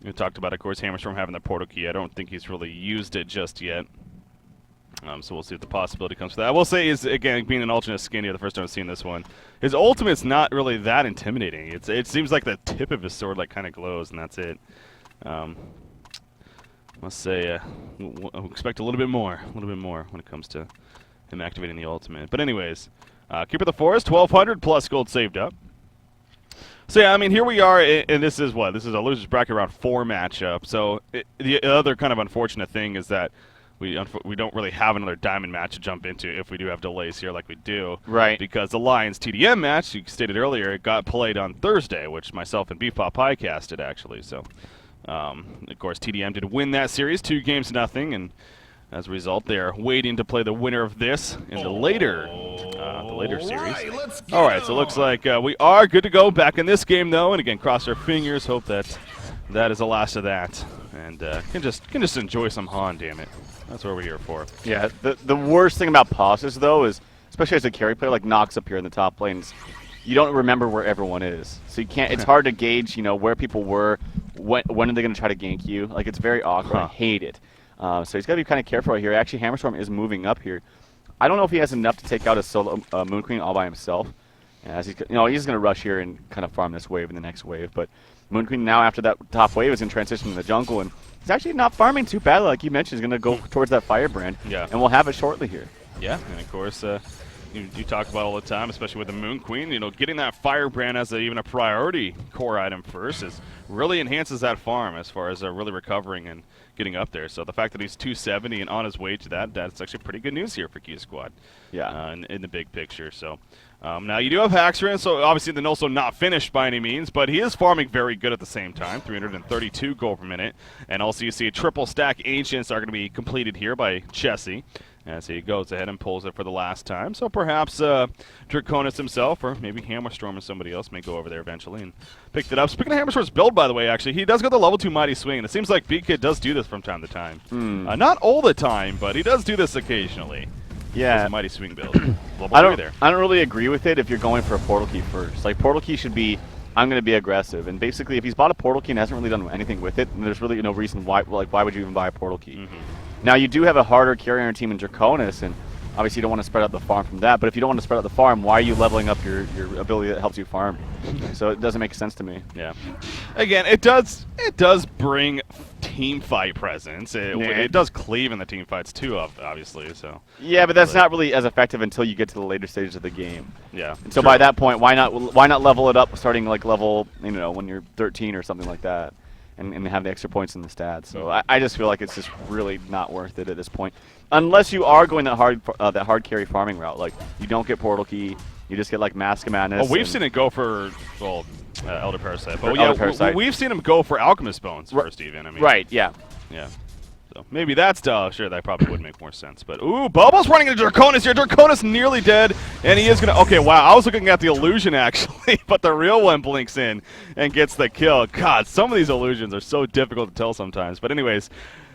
We talked about, of course, Hammerstorm having the portal key. I don't think he's really used it just yet. So we'll see if the possibility comes for that. I will say, is again, being an alternate skin here, the first time I've seen this one, his ultimate's not really that intimidating. It seems like the tip of his sword like kind of glows, and that's it. Must say, we'll expect a little bit more when it comes to him activating the ultimate. But anyways, Keeper of the Forest, 1,200 plus gold saved up. So yeah, I mean, here we are, and this is what? This is a loser's bracket round 4 matchup. So the other kind of unfortunate thing is that we don't really have another diamond match to jump into if we do have delays here like we do. Right. Because the Lions TDM match, you stated earlier, it got played on Thursday, which myself and Beefpop Pie casted, actually. So, of course, TDM did win that series, 2-0, and as a result, they are waiting to play the winner of this in the later series. All right, so it looks like we are good to go back in this game, though. And again, cross our fingers, hope that is the last of that, and can just enjoy some HoN, damn it. That's what we're here for. Yeah, the worst thing about pauses, though, is, especially as a carry player like Nox up here in the top lanes, you don't remember where everyone is. So you can't. It's hard to gauge, where people were. When are they going to try to gank you? Like, it's very awkward. I hate it. So he's got to be kind of careful right here. Actually, Hammerstorm is moving up here. I don't know if he has enough to take out a solo Moon Queen all by himself. As he's going to rush here and kind of farm this wave and the next wave. But Moon Queen now, after that top wave, is going to transition to the jungle, and he's actually not farming too badly, like you mentioned. He's going to go towards that Firebrand, and we'll have it shortly here. Yeah, and of course, you talk about all the time, especially with the Moon Queen, getting that Firebrand as even a priority core item first really enhances that farm as far as really recovering and getting up there. So the fact that he's 270 and on his way to that's actually pretty good news here for QsQ. Yeah. In the big picture. So now you do have Haxorun, so obviously then also not finished by any means, but he is farming very good at the same time, 332 gold per minute. And also you see triple stack Ancients are going to be completed here by Chessie, as he goes ahead and pulls it for the last time. So perhaps Draconis himself, or maybe Hammerstorm or somebody else, may go over there eventually and pick it up. Speaking of Hammerstorm's build, by the way, actually, he does get the level 2 Mighty Swing, and it seems like B-Kid does do this from time to time. Not all the time, but he does do this occasionally. Yeah. A Mighty Swing build. I don't really agree with it if you're going for a Portal Key first. Like, Portal Key should be, I'm going to be aggressive. And basically, if he's bought a Portal Key and hasn't really done anything with it, then there's really no reason why would you even buy a Portal Key? Now, you do have a harder carry on your team in Draconis, and obviously you don't want to spread out the farm from that. But if you don't want to spread out the farm, why are you leveling up your ability that helps you farm? So it doesn't make sense to me. Yeah. Again, it does bring team fight presence. It does cleave in the team fights too, obviously. So. Yeah, but that's not really as effective until you get to the later stages of the game. Yeah. And so by that point, why not level it up, starting like level when you're 13 or something like that? And have the extra points in the stats. So I just feel like it's just really not worth it at this point, unless you are going that hard carry farming route. Like, you don't get Portal Key, you just get like Mask of Madness. Well, we've seen it go for Elder Parasite, but Parasite. We've seen him go for Alchemist Bones first, even. I mean, right? Yeah. Yeah. So maybe that's sure that probably would make more sense. But ooh, Bubbles running into Draconis here. Draconis nearly dead, and he is gonna. Okay, wow. I was looking at the illusion actually, but the real one blinks in and gets the kill. God, some of these illusions are so difficult to tell sometimes. But anyways,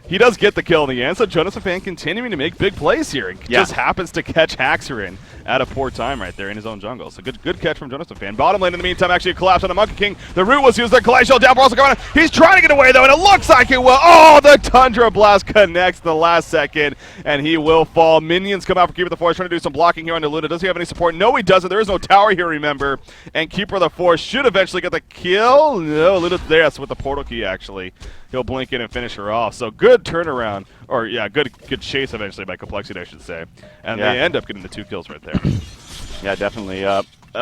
he does get the kill in the end. So Jonathan Fan continuing to make big plays here, and just happens to catch Haxorun at a poor time right there in his own jungle. So good catch from Jonathan Fan. Bottom lane in the meantime actually collapsed on the Monkey King. The root was used. The Collide Shell down. Also going on. He's trying to get away though, and it looks like it will. Oh, the Tundra Blast connects the last second, and he will fall. Minions come out for Keeper of the Forest, trying to do some blocking here on Luna. Does he have any support? No, he doesn't. There is no tower here, remember. And Keeper of the Forest should eventually get the kill. No, Luna's there. That's with the Portal Key actually. He'll blink in and finish her off. So good turnaround, or good chase eventually by Complexity, I should say. And they end up getting the 2 kills right there. Yeah, definitely.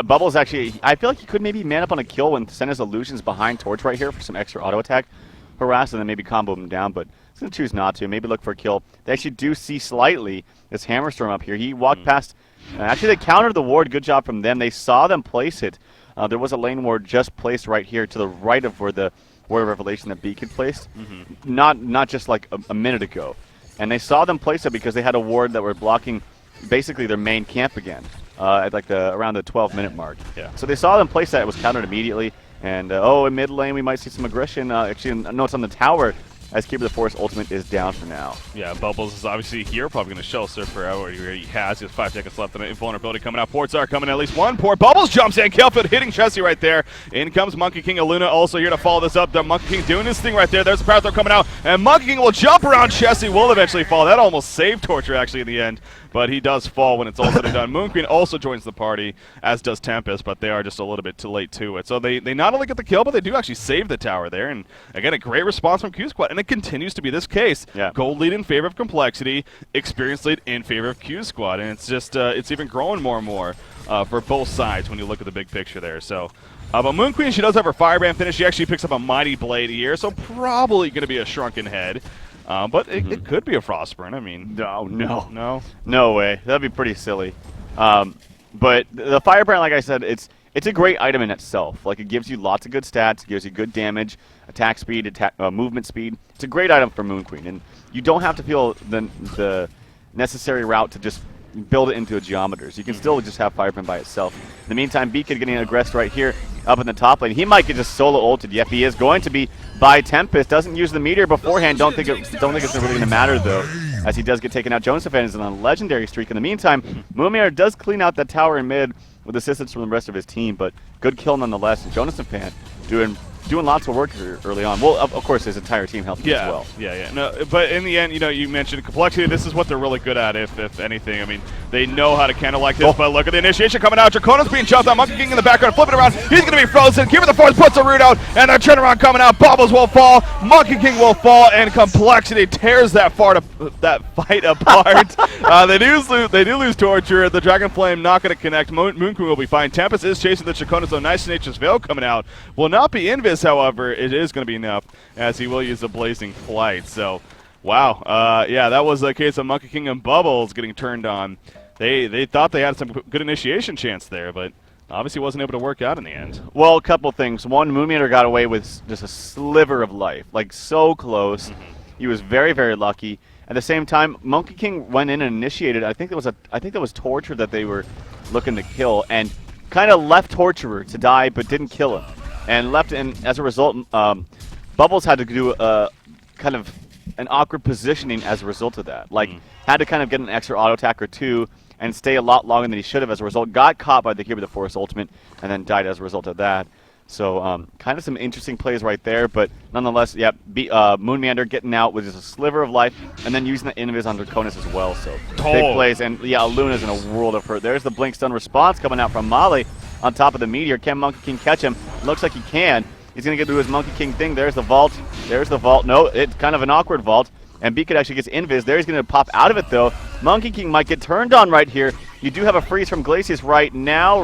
Bubbles actually, I feel like he could maybe man up on a kill and send his illusions behind Torch right here for some extra auto attack, harass, and then maybe combo him down. But he's going to choose not to. Maybe look for a kill. They actually do see slightly this Hammerstorm up here. He walked past. Actually, they countered the ward. Good job from them. They saw them place it. There was a lane ward just placed right here to the right of where the Word of Revelation that Beacon placed, not just like a minute ago. And they saw them place it because they had a ward that were blocking basically their main camp again at like around the 12-minute mark. Yeah. So they saw them place that. It was countered immediately. And, in mid lane we might see some aggression. Actually, notes on the tower as Keeper of the Forest ultimate is down for now. Yeah, Bubbles is obviously here, probably going to shell Surfer out where he has. He has 5 seconds left, and invulnerability coming out. Ports are coming, at least one port. Bubbles jumps in, Kalefield hitting Chessie right there. In comes Monkey King Aluna, also here to follow this up. The Monkey King doing his thing right there. There's the power throw coming out, and Monkey King will jump around. Chessie will eventually fall. That almost saved Torture actually in the end, but he does fall when it's all said and done. Moon Queen also joins the party, as does Tempest, but they are just a little bit too late to it. So they not only get the kill, but they do actually save the tower there, and again, a great response from QsQ, and it continues to be this case. Yeah. Gold lead in favor of Complexity, experience lead in favor of QsQ, and it's just it's even growing more and more for both sides when you look at the big picture there. So, but Moon Queen, she does have her Firebrand finish. She actually picks up a Mighty Blade here, so probably going to be a Shrunken Head. But it could be a Frostburn. I mean, no way. That'd be pretty silly. But the Firebrand, like I said, it's a great item in itself. Like, it gives you lots of good stats, it gives you good damage, attack speed, movement speed. It's a great item for Moon Queen, and you don't have to feel the necessary route to just build it into a Geometers. You can still just have Firebrand by itself. In the meantime, Beacon getting aggressed right here up in the top lane. He might get just solo ulted. Yep, he is going to be by Tempest. Doesn't use the meteor beforehand. Don't think it's really going to matter though, as he does get taken out. Jonas Fan is on a legendary streak. In the meantime, Mumir does clean out that tower in mid with assistance from the rest of his team, but good kill nonetheless. And Jonas and Fan doing lots of work here early on. Well, of course, his entire team helped as well. Yeah. No, but in the end, you mentioned complexity. This is what they're really good at, if anything. I mean, they know how to counter like this, but look at the initiation coming out. Dracona's being jumped on. Monkey King in the background, flipping around. He's going to be frozen. Keeper the Force puts a root out, and the turnaround coming out. Bubbles will fall. Monkey King will fall, and complexity tears that fight apart. They do lose Torture. The Dragon Flame not going to connect. Moon Queen will be fine. Tempest is chasing the Draconas, so Nice Nature's Veil coming out. Will not be Invis, however, it is going to be enough, as he will use the Blazing Flight. So, wow. Yeah, that was a case of Monkey King and Bubbles getting turned on. They thought they had some good initiation chance there, but obviously wasn't able to work out in the end. Well, a couple things. One, Moonmeter got away with just a sliver of life, like so close. He was very, very lucky. At the same time, Monkey King went in and initiated. I think that was Torture that they were looking to kill, and kind of left Torturer to die, but didn't kill him. And left, and as a result, Bubbles had to do kind of an awkward positioning as a result of that. Like, had to kind of get an extra auto attack or two and stay a lot longer than he should have as a result. Got caught by the Keeper of the Forest ultimate and then died as a result of that. So kind of some interesting plays right there, but nonetheless, yeah, Moonmeander getting out with just a sliver of life and then using the Invis on Draconis as well. So big plays, and yeah, Luna's in a world of hurt. There's the Blink Stun response coming out from Molly on top of the Meteor. Can Monkey King catch him? Looks like he can. He's going to get to his Monkey King thing. There's the vault. There's the vault. No, it's kind of an awkward vault. And Beacon actually gets Invis. There he's going to pop out of it, though. Monkey King might get turned on right here. You do have a freeze from Glacius right now.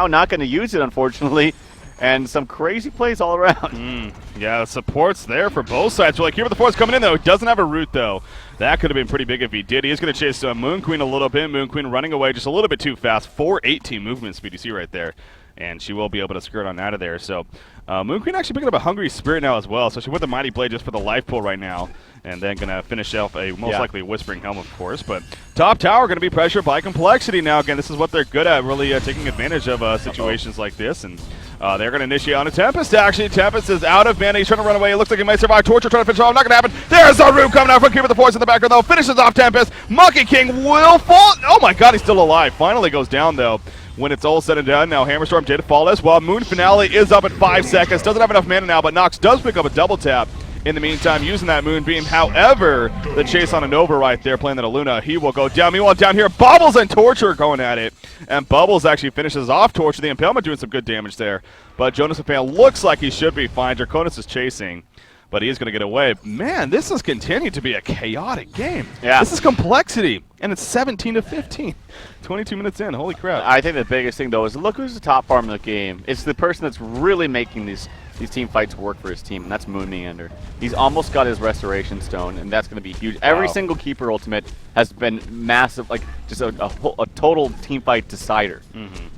Not going to use it, unfortunately. And some crazy plays all around. Yeah, the support's there for both sides. We're like, here the Force coming in, though. He doesn't have a root, though. That could have been pretty big if he did. He is going to chase Moon Queen a little bit. Moon Queen running away just a little bit too fast. 418 movement speed you see right there. And she will be able to skirt on out of there. So Moon Queen actually picking up a Hungry Spirit now as well. So she went the Mighty Blade just for the life pool right now. And then going to finish off a most likely Whispering Helm, of course. But top tower going to be pressured by Complexity now. Again, this is what they're good at, really taking advantage of situations like this. And they're going to initiate on a Tempest, actually. Tempest is out of mana. He's trying to run away. It looks like he might survive. Torture trying to finish off. Not going to happen. There's a room coming out from Keeper of the Force in the background, though. Finishes off Tempest. Monkey King will fall. Oh, my God. He's still alive. Finally goes down, though. When it's all said and done, now Hammerstorm did fall as well. Moon Finale is up at 5 seconds. Doesn't have enough mana now, but Nox does pick up a double tap in the meantime, using that Moonbeam. However, the chase on a Nova right there, playing that Luna, he will go down. Meanwhile, down here, Bubbles and Torture going at it. And Bubbles actually finishes off Torture. The Impalement doing some good damage there. But Jonas and Fan looks like he should be fine. Draconis is chasing, but he is going to get away. Man, this has continued to be a chaotic game. Yeah. This is Complexity, and it's 17-15. 22 minutes in. Holy crap. I think the biggest thing, though, is look who's the top farm in the game. It's the person that's really making these team fights work for his team, and that's Moonmeander. He's almost got his Restoration Stone, and that's going to be huge. Every single Keeper ultimate has been massive, like just a total team fight decider.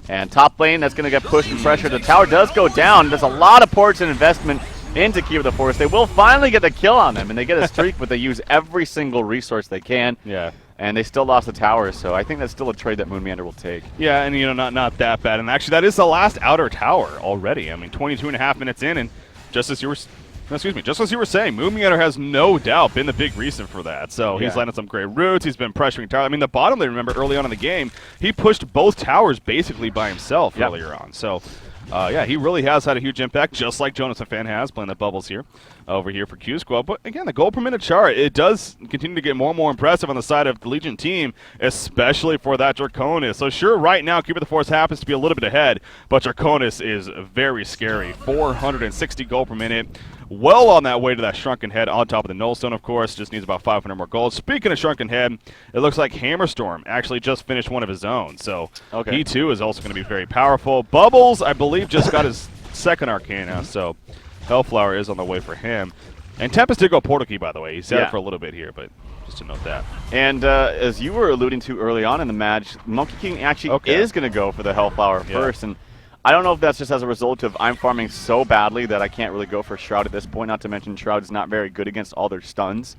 And top lane, that's going to get pushed and pressure. The tower does go down. There's a lot of ports and investment into Keeper of the Forest. They will finally get the kill on them, and they get a streak, but they use every single resource they can. Yeah. And they still lost the tower, so I think that's still a trade that Moonmeander will take. Yeah, and not that bad. And actually, that is the last outer tower already. I mean, 22.5 minutes in, and just as you were saying, Moonmeander has no doubt been the big reason for that. So he's landed some great roots. He's been pressuring tower. I mean, the bottom, they remember early on in the game, he pushed both towers basically by himself earlier on. So yeah, he really has had a huge impact, just like Jonas and Fan has, playing the Bubbles here, over here for QsQ. But again, the gold per minute chart, it does continue to get more and more impressive on the side of the Legion team, especially for that Draconis. So sure, right now, Keeper of the Force happens to be a little bit ahead, but Draconis is very scary. 460 gold per minute. Well on that way to that Shrunken Head on top of the Nullstone, of course. Just needs about 500 more gold. Speaking of Shrunken Head, it looks like Hammerstorm actually just finished one of his own. So he, too, is also going to be very powerful. Bubbles, I believe, just got his second Arcana, so Hellflower is on the way for him. And Tempest did go Portal Key, by the way. He said it for a little bit here, but just to note that. And as you were alluding to early on in the match, Monkey King actually is going to go for the Hellflower first. And I don't know if that's just as a result of I'm farming so badly that I can't really go for Shroud at this point, not to mention Shroud is not very good against all their stuns,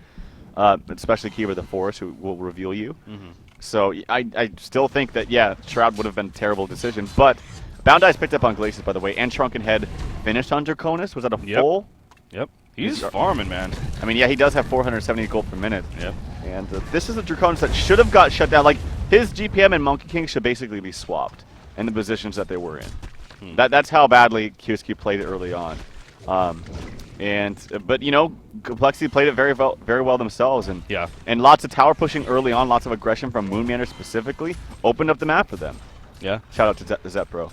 especially Keeper of the Forest, who will reveal you. So I still think that, yeah, Shroud would have been a terrible decision. But Bound Eyes picked up on Glacius, by the way, and Shrunken Head finished on Draconis. Was that a full? Yep. He's farming, man. I mean, yeah, he does have 470 gold per minute. Yep. And this is a Draconis that should have got shut down. Like, his GPM and Monkey King should basically be swapped. and the positions that they were in. That's how badly QsQ played it early on. But you know, Complexity played it very well themselves, and lots of tower pushing early on, lots of aggression from Moonmanor specifically, opened up the map for them. Yeah. Shout out to Zepro.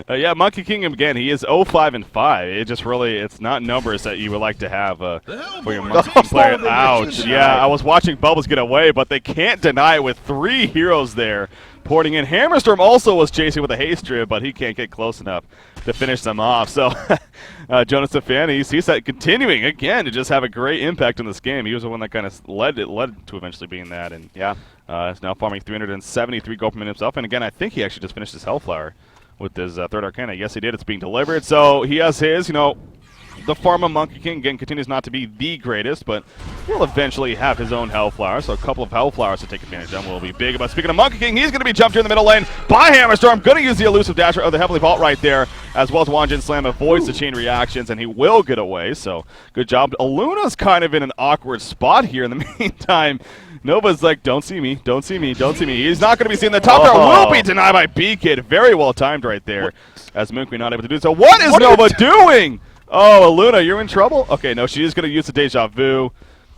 Yeah, Monkey King again. He is 0-5-5. It just really, it's not numbers that you would like to have for your Monkey King player. Ouch. Yeah, I was watching Bubbles get away, but they can't deny it with 3 heroes there porting in. Hammerstorm also was chasing with a haste drib, but he can't get close enough to finish them off. So Jonas Stefani, he sees that continuing again to just have a great impact in this game. He was the one that kind of led to eventually being that, and is now farming 373 gold per minute himself. And again, I think he actually just finished his Hellflower with his third Arcana. Yes, he did. It's being delivered. So he has his, you know, the farm of Monkey King, again, continues not to be the greatest, but will eventually have his own Hellflower. So a couple of Hellflowers to take advantage of will be big. But speaking of Monkey King, he's going to be jumped here in the middle lane by Hammerstorm. Going to use the elusive dash of the Heavenly Vault right there, as well as Wanjin Slam avoids the chain reactions, and he will get away. So good job. Aluna's kind of in an awkward spot here in the meantime. Nova's like, don't see me, don't see me, don't see me. He's not going to be seen. The top tower will be denied by B-Kid. Very well timed right there, as Moon Queen not able to do so. What is Nova doing? Oh, Aluna, you're in trouble? Okay, no, she is going to use the Deja Vu.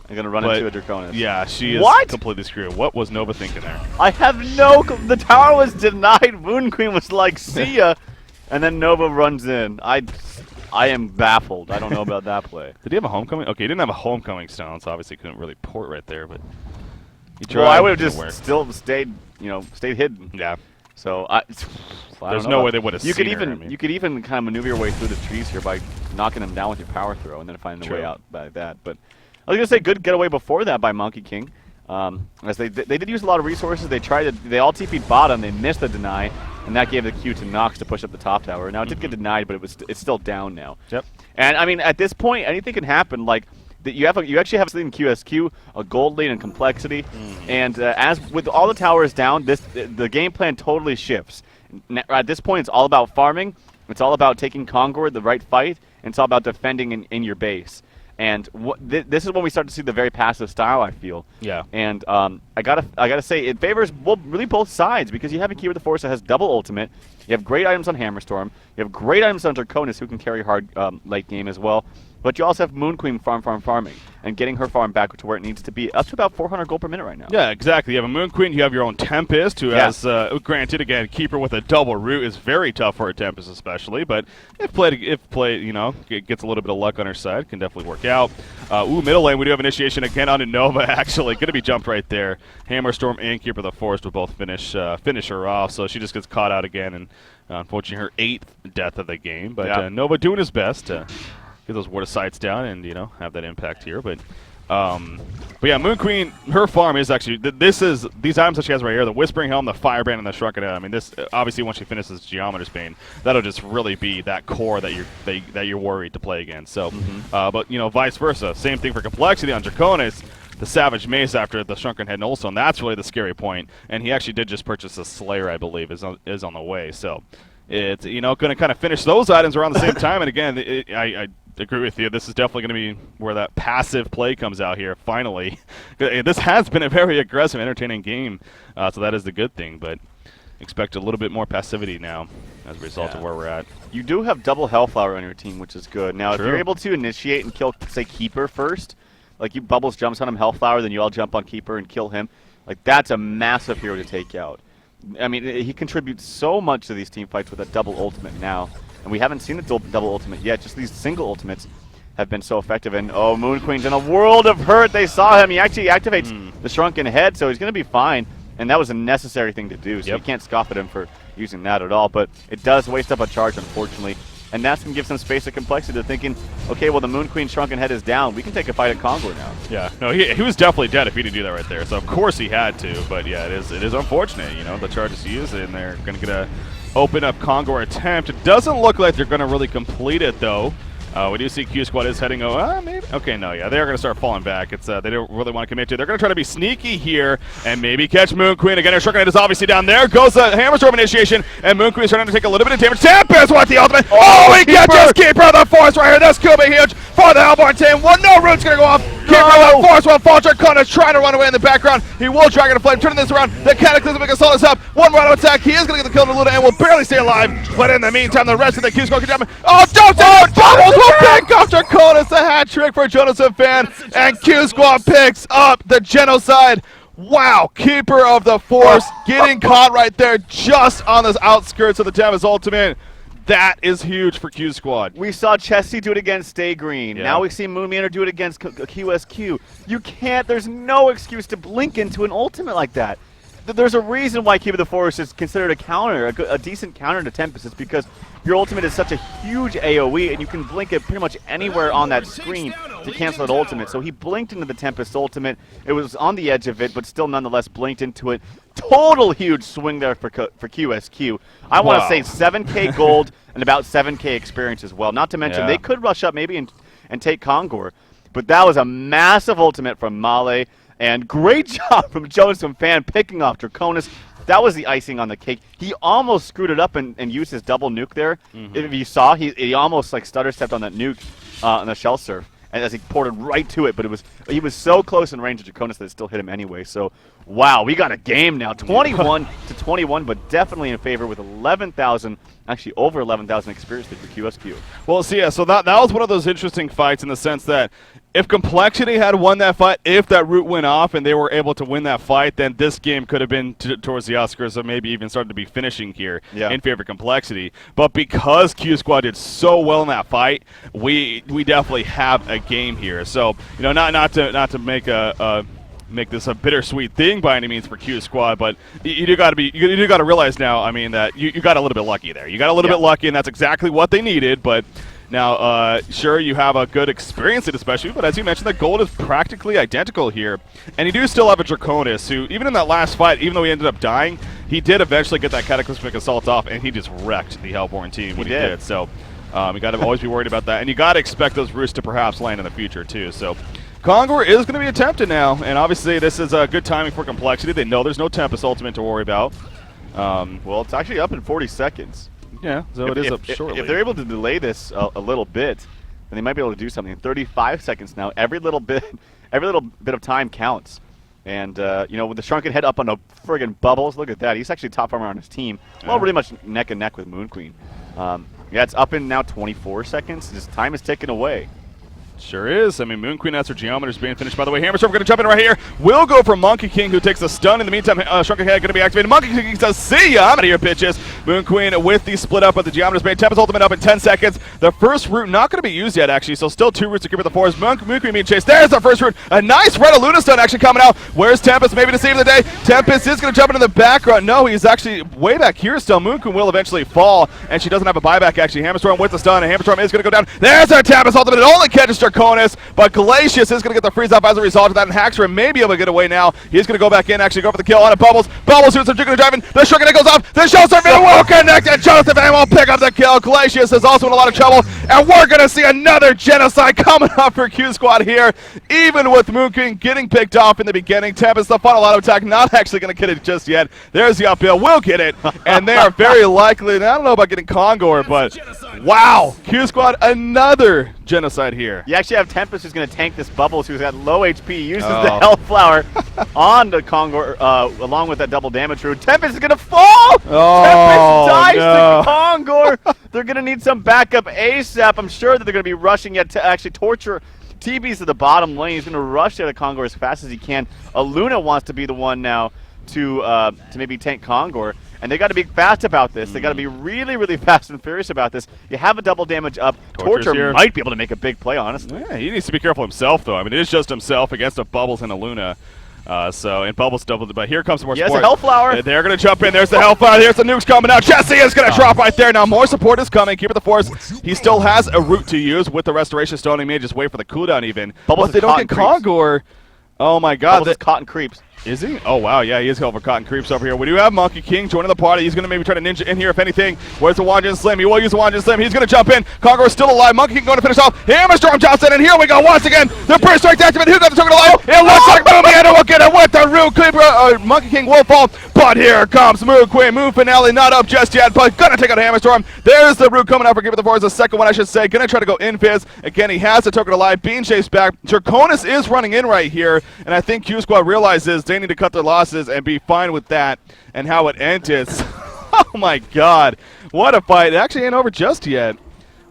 I'm going to run into a Draconis. Yeah, she is completely screwed. What was Nova thinking there? I have no... The tower was denied. Moon Queen was like, see ya. And then Nova runs in. I am baffled. I don't know about that play. Did he have a homecoming? Okay, he didn't have a homecoming stone, so obviously couldn't really port right there, but he tried. Well, I would have just still stayed, stayed hidden. Yeah. So there's no way they would have seen her. You could even kind of maneuver your way through the trees here by knocking them down with your power throw and then finding a way out by that. But I was gonna say good getaway before that by Monkey King, as they did use a lot of resources. They all TP'd bottom. They missed the deny, and that gave the Q to Nox to push up the top tower. Now it did get denied, but it's still down now. Yep. And I mean, at this point, anything can happen. Like you actually have something in QsQ, a gold lane and complexity, and as with all the towers down, the game plan totally shifts. At this point, it's all about farming. It's all about taking Kongor, the right fight, and it's all about defending in your base. And this is when we start to see the very passive style, I feel. Yeah. And I gotta say, it favors really both sides, because you have a Keeper the Force that has double ultimate. You have great items on Hammerstorm. You have great items on Draconis, who can carry hard late game as well. But you also have Moon Queen farming, and getting her farm back to where it needs to be, up to about 400 gold per minute right now. Yeah, exactly. You have a Moon Queen, you have your own Tempest, who has, granted, again, Keeper with a double root is very tough for a Tempest especially, but if played, gets a little bit of luck on her side, can definitely work out. Middle lane, we do have initiation again on Nova, actually. Going to be jumped right there. Hammerstorm and Keeper the Forest will both finish her off, so she just gets caught out again, and unfortunately her 8th death of the game, but Nova doing his best to get those water sights down and, have that impact here. But yeah, Moon Queen, her farm is actually, these items that she has right here, the Whispering Helm, the Firebrand, and the Shrunken Head. I mean, this, obviously, once she finishes Geometer's Bane, that'll just really be that core that you're worried to play against. So, but, vice versa. Same thing for Complexity on Draconis. The Savage Mace after the Shrunken Head and Olson, that's really the scary point. And he actually did just purchase a Slayer, I believe, is on the way. So, it's, going to kind of finish those items around the same time. And again, I agree with you. This is definitely going to be where that passive play comes out here, finally. This has been a very aggressive, entertaining game, so that is the good thing. But expect a little bit more passivity now as a result of where we're at. You do have double Hellflower on your team, which is good. Now, if you're able to initiate and kill, say, Keeper first, like you Bubbles jumps on him Hellflower, then you all jump on Keeper and kill him, like that's a massive hero to take out. I mean, he contributes so much to these team fights with a double ultimate now. And we haven't seen the double ultimate yet. Just these single ultimates have been so effective. And, Moon Queen's in a world of hurt. They saw him. He actually activates the Shrunken Head, so he's going to be fine. And that was a necessary thing to do, so you can't scoff at him for using that at all. But it does waste up a charge, unfortunately. And that's going to give some space and complexity to thinking, okay, well, the Moon Queen Shrunken Head is down. We can take a fight at Kongor now. Yeah, no, he was definitely dead if he didn't do that right there. So, of course, he had to. But, yeah, it is unfortunate, the charges he used, and they're going to get a open up Kongor attempt. It doesn't look like they're going to really complete it, though. We do see QsQ is heading. Maybe. Okay, no, yeah, they're going to start falling back. It's they don't really want to commit to. They're going to try to be sneaky here and maybe catch Moonqueen again. Her Shuriken is obviously down there. Goes the Hammerstorm initiation, and Moonqueen is starting to take a little bit of damage. Tempest with the ultimate. Oh, he catches Keeper of the Forest right here. This could be huge for the Hellborn team. No root's going to go off. Keeper of the Forest will fall. Dracona is trying to run away in the background. He will Dragon to Flame, turning this around. The Cataclysmic Assault is up. One run attack. He is going to get the kill to Luna and will barely stay alive. But in the meantime, the rest of the QsQ can jump. Oh, don't Bubbles will pick up Draconis. A hat trick for Joseph Fan. And QsQ picks up the Genocide. Wow, Keeper of the Forest getting caught right there just on the outskirts of the Tempest Ultimate. That is huge for QsQ. We saw Chessie do it against Stay Green. Yeah. Now we see Moonmanor do it against QsQ. You can't, there's no excuse to blink into an ultimate like that. There's a reason why Keeper of the Forest is considered a counter, a decent counter to Tempest. It's because your ultimate is such a huge AoE, and you can blink it pretty much anywhere on that screen to cancel that ultimate. So he blinked into the Tempest ultimate. It was on the edge of it, but still nonetheless blinked into it. Total huge swing there for QsQ. I want to say 7K gold and about 7K experience as well. Not to mention they could rush up maybe and take Kongor, but that was a massive ultimate from Male. And great job from Joseph Fan picking off Draconis. That was the icing on the cake. He almost screwed it up and used his double nuke there. If you saw, he almost like stutter stepped on that nuke on the shell surf, and as he ported right to it. But he was so close in range of Draconis that it still hit him anyway. So wow, we got a game now, 21 to 21, but definitely in favor with 11,000. Actually, over 11,000 experience for QsQ. Well, so that was one of those interesting fights in the sense that if Complexity had won that fight, if that root went off and they were able to win that fight, then this game could have been towards the Oscars, or maybe even started to be finishing here in favor of Complexity. But because QsQ did so well in that fight, we definitely have a game here. So not to make this a bittersweet thing by any means for QsQ, but you do got to realize now. I mean that you got a little bit lucky there. You got a little bit lucky, and that's exactly what they needed. But now, sure, you have a good experience, especially, but as you mentioned, the gold is practically identical here, and you do still have a Draconis who, even in that last fight, even though he ended up dying, he did eventually get that Cataclysmic Assault off, and he just wrecked the Hellborn team when he did. So you got to always be worried about that, and you got to expect those roosts to perhaps land in the future too. So Kongor is going to be attempted now, and obviously this is good timing for Complexity. They know there's no Tempest Ultimate to worry about. Well, it's actually up in 40 seconds. Yeah, so it is up shortly. If they're able to delay this a little bit, then they might be able to do something. 35 seconds now. Every little bit of time counts. And with the Shrunken Head up on a friggin' Bubbles, look at that. He's actually top farmer on his team. Well, pretty much neck and neck with Moonqueen. It's up in now 24 seconds. His time is ticking away. Sure is. I mean, Moonqueen has her Geometers being finished. By the way, Hammerstorm going to jump in right here. Will go for Monkey King, who takes a stun. In the meantime, Shrunken Head going to be activated. Monkey King says, see ya. I'm out of here, bitches. Moonqueen with the split up of the Geometers Bane. Tempest Ultimate up in 10 seconds. The first root not going to be used yet, actually. So still 2 roots to Keeper of the Forest. Moonqueen being chased. There's the first root. A nice Red Luna stun actually coming out. Where's Tempest? Maybe to save the day. Tempest is going to jump into the background. No, he's actually way back here still. Moonqueen will eventually fall, and she doesn't have a buyback, actually. Hammerstorm with the stun, and Hammerstorm is going to go down. There's our Tempest Ultimate. It only catches Draconis, but Glacius is going to get the freeze off as a result of that, and Haxor may be able to get away now. He's going to go back in, actually go for the kill on it. Bubbles doing some jiggling driving. The Shrunken goes off. The Shell Surf will connect, and Joseph and will pick up the kill. Glacius is also in a lot of trouble, and we're going to see another Genocide coming up for QsQ here. Even with Moonqueen getting picked off in the beginning, Tempest, the final auto attack, not actually going to get it just yet. There's the uphill. Will get it, and they are very likely, and I don't know about getting Kongor, but wow, QsQ another Genocide here. You actually have Tempest who's going to tank this Bubbles, who's got low HP, uses the Hellflower on the Kongor, along with that double damage root. Tempest is going to fall! Tempest dies to Kongor! They're going to need some backup ASAP. I'm sure that they're going to be rushing yet to actually torture TB's to the bottom lane. He's going to rush at Kongor as fast as he can. Luna wants to be the one now to maybe tank Kongor. And they got to be fast about this. They got to be really, really fast and furious about this. You have a double damage up. Torture might be able to make a big play, honestly. Yeah, he needs to be careful himself, though. I mean, it is just himself against a Bubbles and a Luna. And Bubbles doubled, but here comes some more support. Yes, a Hellflower. They're going to jump in. There's the Hellflower. There's the nukes coming out. Jesse is going to drop right there. Now more support is coming. Keeper of the Forest. He still has a root to use with the Restoration Stone. He may just wait for the cooldown even. Bubbles, but they don't get Kongor. Oh my God! Bubbles is caught in creeps. Is he? Oh, wow. Yeah, he is over cotton creeps over here. We do have Monkey King joining the party. He's going to maybe try to ninja in here, if anything. Where's the Wanjin Slim? He will use the Wanjin Slim. He's going to jump in. Conqueror's still alive. Monkey King going to finish off. Hammerstorm jumps in, and here we go once again. The first strike activate. Who got the token alive? It looks like Moon Queen will get it with the Root Creeper. Monkey King will fall, but here comes Moon Queen. Moon Finale not up just yet, but going to take out Hammerstorm. There's the Root coming out for Keeper the Forest. The second one, I should say. Going to try to go in Fizz. Again, he has the token alive. Being chased back. Draconis is running in right here, and I think Q Squad realizes they need to cut their losses and be fine with that, and how it ended. Oh my god, what a fight. It actually ain't over just yet.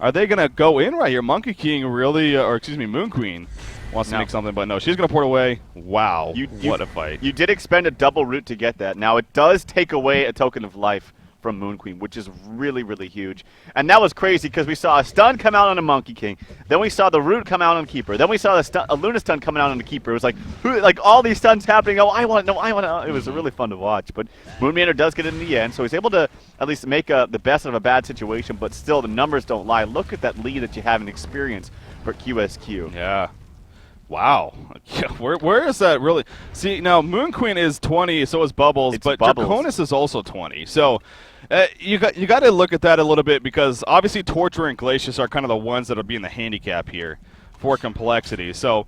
Are they going to go in right here? Monkey King really, or excuse me, Moon Queen wants to make something, but no, she's going to port away. Wow, what a fight. You did expend a double root to get that. Now, it does take away a token of life from Moon Queen, which is really, really huge. And that was crazy because we saw a stun come out on a Monkey King. Then we saw the root come out on Keeper. Then we saw a Luna stun coming out on the Keeper. It was like all these stuns happening. Oh, I want it. It was really fun to watch. But Moon Manor does get it in the end, so he's able to at least make the best of a bad situation. But still, the numbers don't lie. Look at that lead that you have in experience for QsQ. Yeah. Wow. Where is that really? See, now Moon Queen is 20, so is Bubbles, but Draconis is also 20. So you got to look at that a little bit, because obviously Torture and Glacius are kind of the ones that will be in the handicap here for complexity. So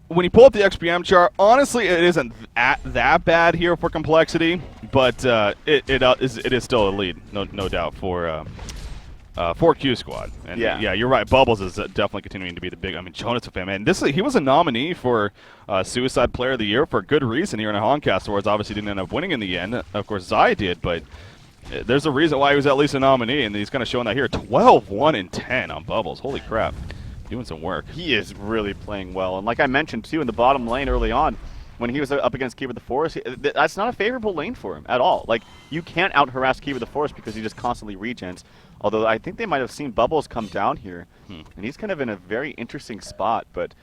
when you pull up the XPM chart, honestly, it isn't that bad here for complexity, but it is still a lead, no doubt, for Q Squad. And yeah, you're right. Bubbles is definitely continuing to be the big. I mean, Jonas with him, and he was a nominee for Suicide Player of the Year for good reason here in a HoNcast Awards. Obviously, didn't end up winning in the end. Of course, Zai did, but there's a reason why he was at least a nominee, and he's kind of showing that here. 12, 1, and 10 on Bubbles. Holy crap, doing some work. He is really playing well, and like I mentioned too, in the bottom lane early on, when he was up against Keeper the Forest, that's not a favorable lane for him at all. Like, you can't out-harass Keeper the Forest because he just constantly regens. Although I think they might have seen Bubbles come down here, and he's kind of in a very interesting spot. But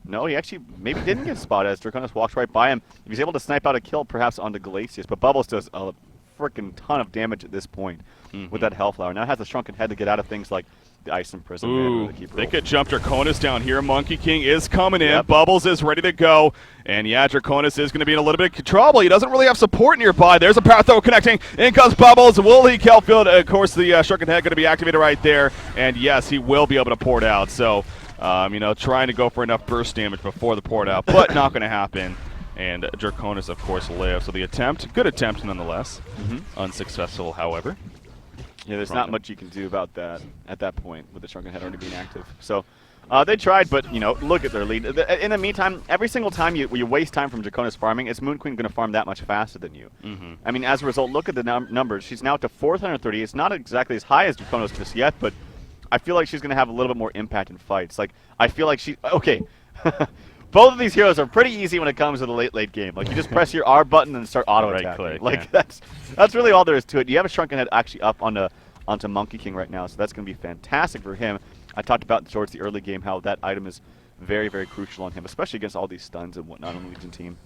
no, he actually maybe didn't get spotted as Draconis walks right by him. If he's able to snipe out a kill, perhaps onto Glacius. But Bubbles does a freaking ton of damage at this point with that Hellflower. Now has a shrunken head to get out of things like the Ice Imprisonment. Ooh, they could jump Draconis down here. Monkey King is coming in. Bubbles is ready to go. And yeah, Draconis is going to be in a little bit of trouble. He doesn't really have support nearby. There's a power throw connecting. In comes Bubbles. Will he kill Field? Of course, the Shrunken Head going to be activated right there. And yes, he will be able to port out. So, trying to go for enough burst damage before the port out, but not going to happen. And Draconis, of course, lives. So the attempt, good attempt nonetheless. Unsuccessful, however. Yeah, there's not much you can do about that at that point with the Shrunken Head already being active. So they tried, but, look at their lead. In the meantime, every single time you waste time from Draconis farming, it's Moon Queen going to farm that much faster than you. I mean, as a result, look at the numbers. She's now up to 430. It's not exactly as high as Draconis just yet, but I feel like she's going to have a little bit more impact in fights. Like, I feel like okay. Both of these heroes are pretty easy when it comes to the late game. Like, you just press your R button and start auto-attacking. Like, that's really all there is to it. You have a Shrunken Head actually up onto Monkey King right now, so that's going to be fantastic for him. I talked about towards the early game how that item is very, very crucial on him, especially against all these stuns and whatnot on the Legion team.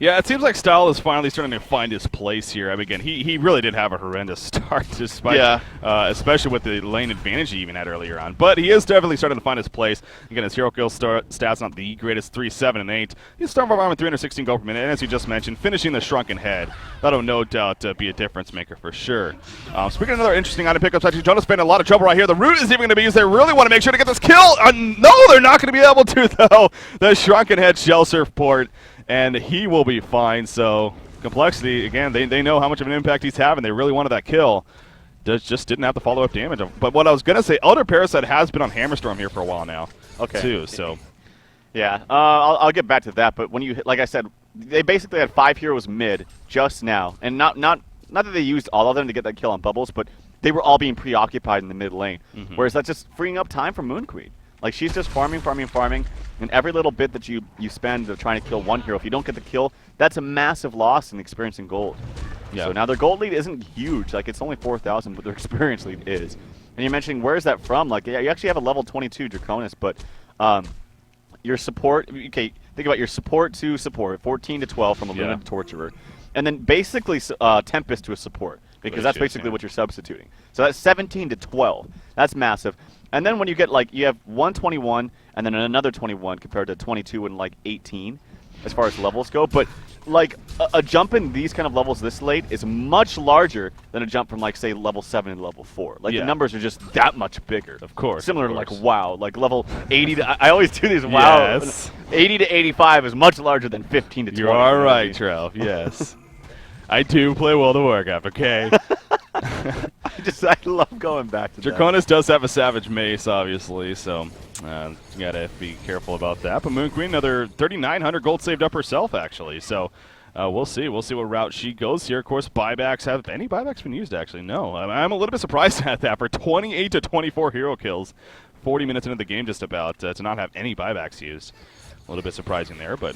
Yeah, it seems like Style is finally starting to find his place here. I mean, again, he really did have a horrendous start, despite, especially with the lane advantage he even had earlier on. But he is definitely starting to find his place. Again, his hero kill stats not the greatest, 3, 7, and 8. He's starting from with 316 gold per minute, and as you just mentioned, finishing the Shrunken Head. That'll no doubt be a difference maker for sure. Speaking of another interesting item pickups, actually, Jonas in a lot of trouble right here. The root is even going to be used. They really want to make sure to get this kill. No, they're not going to be able to, though. The Shrunken Head Shell Surf port. And he will be fine. So complexity, again, they know how much of an impact he's having. They really wanted that kill. Just didn't have the follow-up damage. But what I was going to say, Elder Parasite has been on Hammerstorm here for a while now, too. So, yeah, I'll get back to that. But when like I said, they basically had 5 heroes mid just now, and not that they used all of them to get that kill on Bubbles, but they were all being preoccupied in the mid lane. Whereas that's just freeing up time for Moon Queen. Like, she's just farming, and every little bit that you spend of trying to kill one hero, if you don't get the kill, that's a massive loss in experience and gold. Yeah. So now their gold lead isn't huge. Like, it's only 4,000, but their experience lead is. And you're mentioning, where's that from? Like, yeah, you actually have a level 22 Draconis, but your support, okay, think about your support to support, 14 to 12 from a Luna to Torturer. And then basically Tempest to a support, because that's basically what you're substituting. So that's 17 to 12. That's massive. And then when you get, like, you have 121 and then another 21 compared to 22 and, like, 18 as far as levels go. But like a jump in these kind of levels this late is much larger than a jump from like say level 7 to level 4. Like the numbers are just that much bigger. Of course. Similar to like WoW, like level 80 to I always do these WoW. Yes. 80 to 85 is much larger than 15 to 20. You are right, Trev. Yes. I do play World of Warcraft, okay? I love going back to Draconis does have a Savage Mace, obviously, so you gotta be careful about that. But Moon Queen, another 3,900 gold saved up herself, actually. So we'll see. We'll see what route she goes here. Of course, buybacks have any buybacks been used? Actually, no. I'm a little bit surprised at that for 28 to 24 hero kills, 40 minutes into the game, just about to not have any buybacks used. A little bit surprising there, but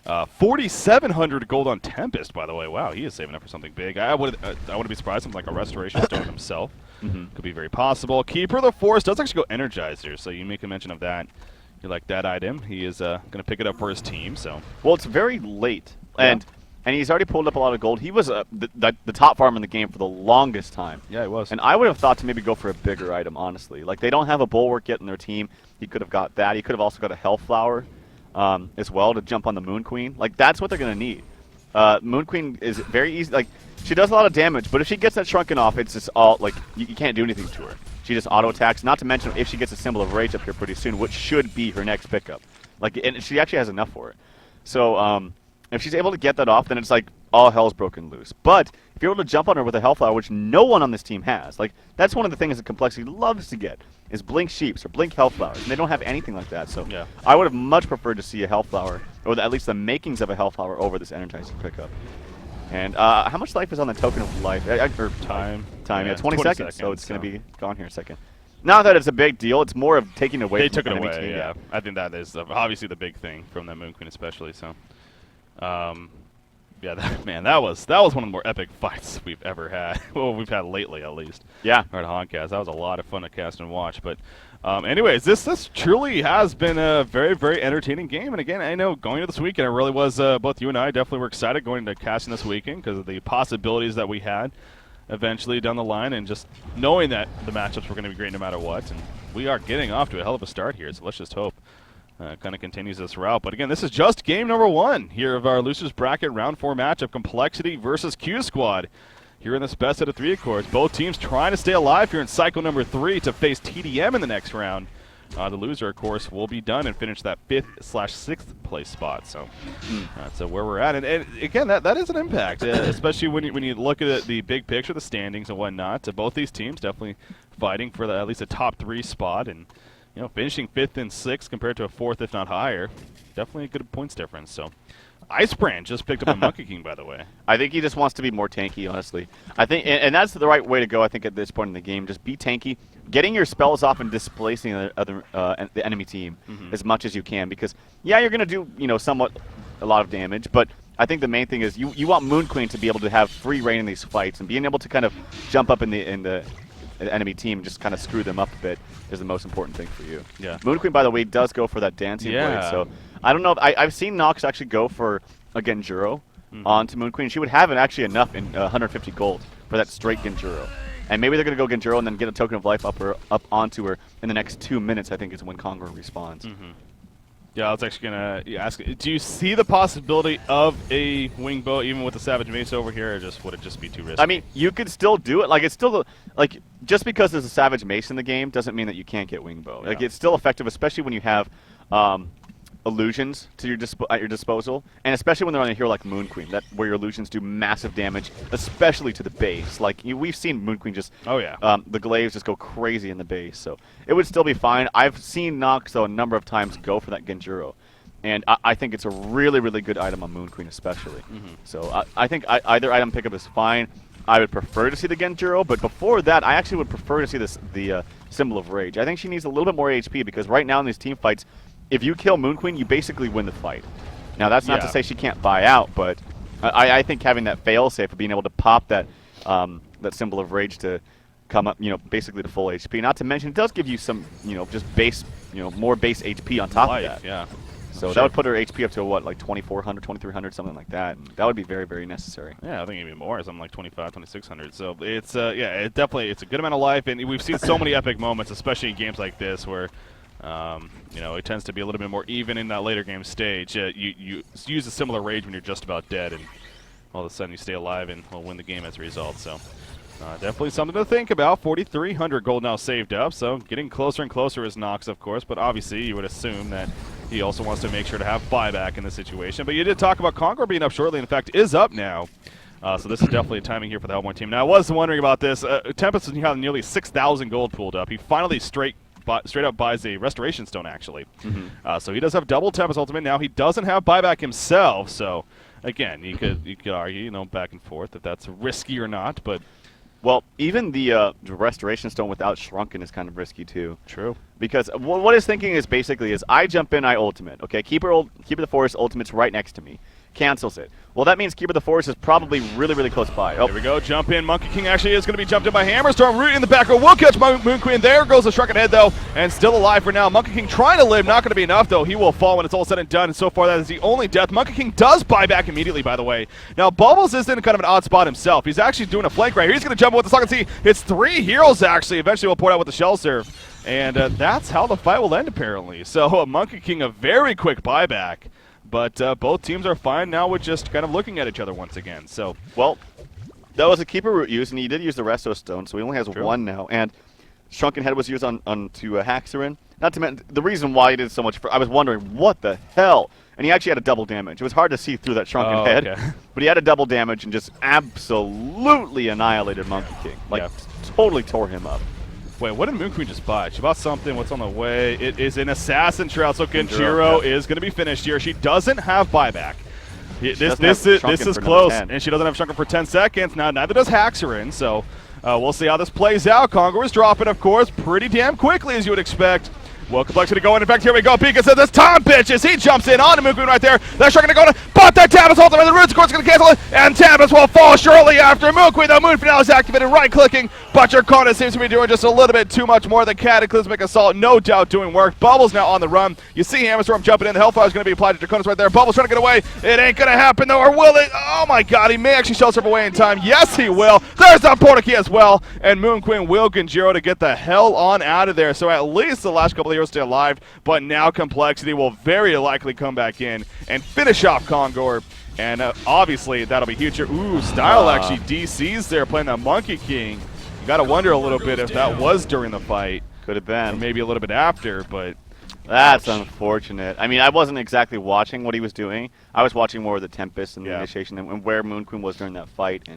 4,700 gold on Tempest, by the way. Wow, he is saving up for something big. I wouldn't be surprised. Something like a Restoration Stone himself could be very possible. Keeper of the Forest does actually go Energizer, so you make a mention of that. You like that item? He is going to pick it up for his team. So well, it's very late, and he's already pulled up a lot of gold. He was the top farmer in the game for the longest time. Yeah, he was. And I would have thought to maybe go for a bigger item, honestly. Like they don't have a Bulwark yet in their team. He could have got that. He could have also got a Hellflower. As well to jump on the Moon Queen. Like that's what they're gonna need. Moon Queen is very easy. Like she does a lot of damage, but if she gets that shrunken off, it's just all like you can't do anything to her. She just auto attacks. Not to mention if she gets a Symbol of Rage up here pretty soon, which should be her next pickup. Like and she actually has enough for it. So if she's able to get that off, then it's like all hell's broken loose. But if you're able to jump on her with a Hellflower, which no one on this team has, like that's one of the things that Complexity loves to get. Is Blink Sheeps or Blink Hellflowers, and they don't have anything like that. So I would have much preferred to see a Hellflower, or at least the makings of a Hellflower over this Energizer pickup. And how much life is on the Token of Life? Or time. Yeah, 20 seconds, so it's going to be gone here in a second. Not that it's a big deal, it's more of taking away They from took it away, team. yeah. I think that is obviously the big thing from that Moon Queen especially. So, yeah, that was one of the more epic fights we've ever had. Well, we've had lately, at least. Yeah. Or at HoNcast. That was a lot of fun to cast and watch. But, anyways, this truly has been a very, very entertaining game. And again, I know going into this weekend, it really was. Both you and I definitely were excited going to casting this weekend because of the possibilities that we had eventually down the line, and just knowing that the matchups were going to be great no matter what. And we are getting off to a hell of a start here. So let's just hope. Kind of continues this route. But again, this is just game number 1 here of our Losers Bracket Round 4 matchup, Complexity versus Q Squad. Here in this best out of 3, of course. Both teams trying to stay alive here in cycle number 3 to face TDM in the next round. The loser, of course, will be done and finish that 5th/6th place spot. So that's where we're at. And again, that is an impact, especially when you look at the big picture, the standings and whatnot. Both these teams definitely fighting for at least a top 3 spot. And you know, finishing 5th and 6th compared to a 4th, if not higher, definitely a good points difference. So, Icebrand just picked up a Monkey King, by the way. I think he just wants to be more tanky, honestly. I think, and that's the right way to go. I think at this point in the game, just be tanky, getting your spells off and displacing the enemy team as much as you can. Because yeah, you're gonna do somewhat a lot of damage, but I think the main thing is you want Moon Queen to be able to have free reign in these fights and being able to kind of jump up in the enemy team and just kind of screw them up a bit is the most important thing for you. Yeah. Moon Queen, by the way, does go for that dancing blade. So I don't know if I've seen Nox actually go for a Genjuro onto Moon Queen. She would have actually enough in 150 gold for that straight Genjuro. And maybe they're going to go Genjuro and then get a Token of Life up onto her in the next 2 minutes, I think, is when Conqueror respawns. Yeah, I was actually going to ask, do you see the possibility of a wing bow even with the Savage Mace over here, or would it just be too risky? I mean, you could still do it. Like, it's still, like, just because there's a Savage Mace in the game doesn't mean that you can't get wing bow. Like, it's still effective, especially when you have illusions to at your disposal, and especially when they're on a hero like Moon Queen, where your illusions do massive damage, especially to the base. Like we've seen Moon Queen just, the glaives just go crazy in the base, so it would still be fine. I've seen Nox though a number of times go for that Genjuro, and I think it's a really, really good item on Moon Queen especially. So I think either item pickup is fine. I would prefer to see the Genjuro, but before that, I actually would prefer to see the Symbol of Rage. I think she needs a little bit more HP because right now in these team fights, if you kill Moon Queen, you basically win the fight. Now, that's not to say she can't buy out, but I think having that fail-safe of being able to pop that that Symbol of Rage to come up, basically to full HP. Not to mention, it does give you some, just base, more base HP on top of that. Yeah. So that would put her HP up to, what, like 2,400, 2,300, something like that. And that would be very, very necessary. Yeah, I think even more, something like 2,500, 2,600. So it's, it's a good amount of life, and we've seen so many epic moments, especially in games like this, where You know, it tends to be a little bit more even in that later game stage. You use a similar rage when you're just about dead, and all of a sudden you stay alive and will win the game as a result. So definitely something to think about. 4,300 gold now saved up, so getting closer and closer is Nox, of course, but obviously you would assume that he also wants to make sure to have buyback in this situation. But you did talk about Conqueror being up shortly. In fact, is up now. So this is definitely timing here for the HoN team. Now, I was wondering about this. Tempest has nearly 6,000 gold pooled up. He finally straight up buys a Restoration Stone, actually. So he does have double Tempest Ultimate now. He doesn't have buyback himself, so again, you could argue, you know, back and forth if that's risky or not, but... Well, even the Restoration Stone without Shrunken is kind of risky, too. True. Because what his thinking is basically is I jump in, I ultimate. Okay, Keeper the Forest ultimate's right next to me. Cancels it. Well, that means Keeper the Forest is probably really, really close by. There we go. Jump in. Monkey King actually is going to be jumped in by Hammerstorm. Root in the back row. Will catch Moon Queen. There goes the Shrunken Head, though, and still alive for now. Monkey King trying to live. Not going to be enough, though. He will fall when it's all said and done. And so far, that is the only death. Monkey King does buy back immediately, by the way. Now, Bubbles is in kind of an odd spot himself. He's actually doing a flank right here. He's going to jump in with the Suck and See. It's 3 heroes, actually. Eventually, we'll port out with the Shell Serve. And that's how the fight will end, apparently. So, Monkey King, a very quick buyback. But both teams are fine now with just kind of looking at each other once again. So, well, that was a Keeper root use, and he did use the Resto Stone, so he only has one now. And Shrunken Head was used onto Haxorin. Not to mention, the reason why he did so much, I was wondering, what the hell? And he actually had a double damage. It was hard to see through that Shrunken Head, okay. But he had a double damage and just absolutely annihilated Monkey King. Like, totally tore him up. Wait, what did Moon Queen just buy? She bought something. What's on the way? It is an Assassin Shroud, so Genjiro is going to be finished here. She doesn't have buyback. This is close, and she doesn't have Shrunken for 10 seconds. Now, neither does Haxorin, so we'll see how this plays out. Congo is dropping, of course, pretty damn quickly, as you would expect. Well, Complexity going. In fact, here we go. Pika says it's time, bitches. He jumps in on the Moon Queen right there. That's Shrunken going to but that Tempest ultimate. The Roots, of course, going to cancel it, and Tempest will fall shortly after Moon Queen. The Moon Finale is activated, right-clicking, but Dracona seems to be doing just a little bit too much more. The Cataclysmic Assault, no doubt, doing work. Bubbles now on the run. You see Hammerstorm jumping in. The Hellfire is going to be applied to Draconis right there. Bubbles trying to get away. It ain't going to happen, though, or will it? Oh, my God. He may actually Shell Serve away in time. Yes, he will. There's the Porta Key as well, and Moon Queen will Genjiro to get the hell on out of there. So at least the last couple of heroes stay alive. But now Complexity will very likely come back in and finish off Kongor. And obviously, that'll be huge here. Ooh, Style actually DCs there playing that Monkey King. You got to wonder a little bit if that was during the fight. Could have been. Or maybe a little bit after, but... That's unfortunate. I mean, I wasn't exactly watching what he was doing. I was watching more of the Tempest and the initiation and where Moon Queen was during that fight.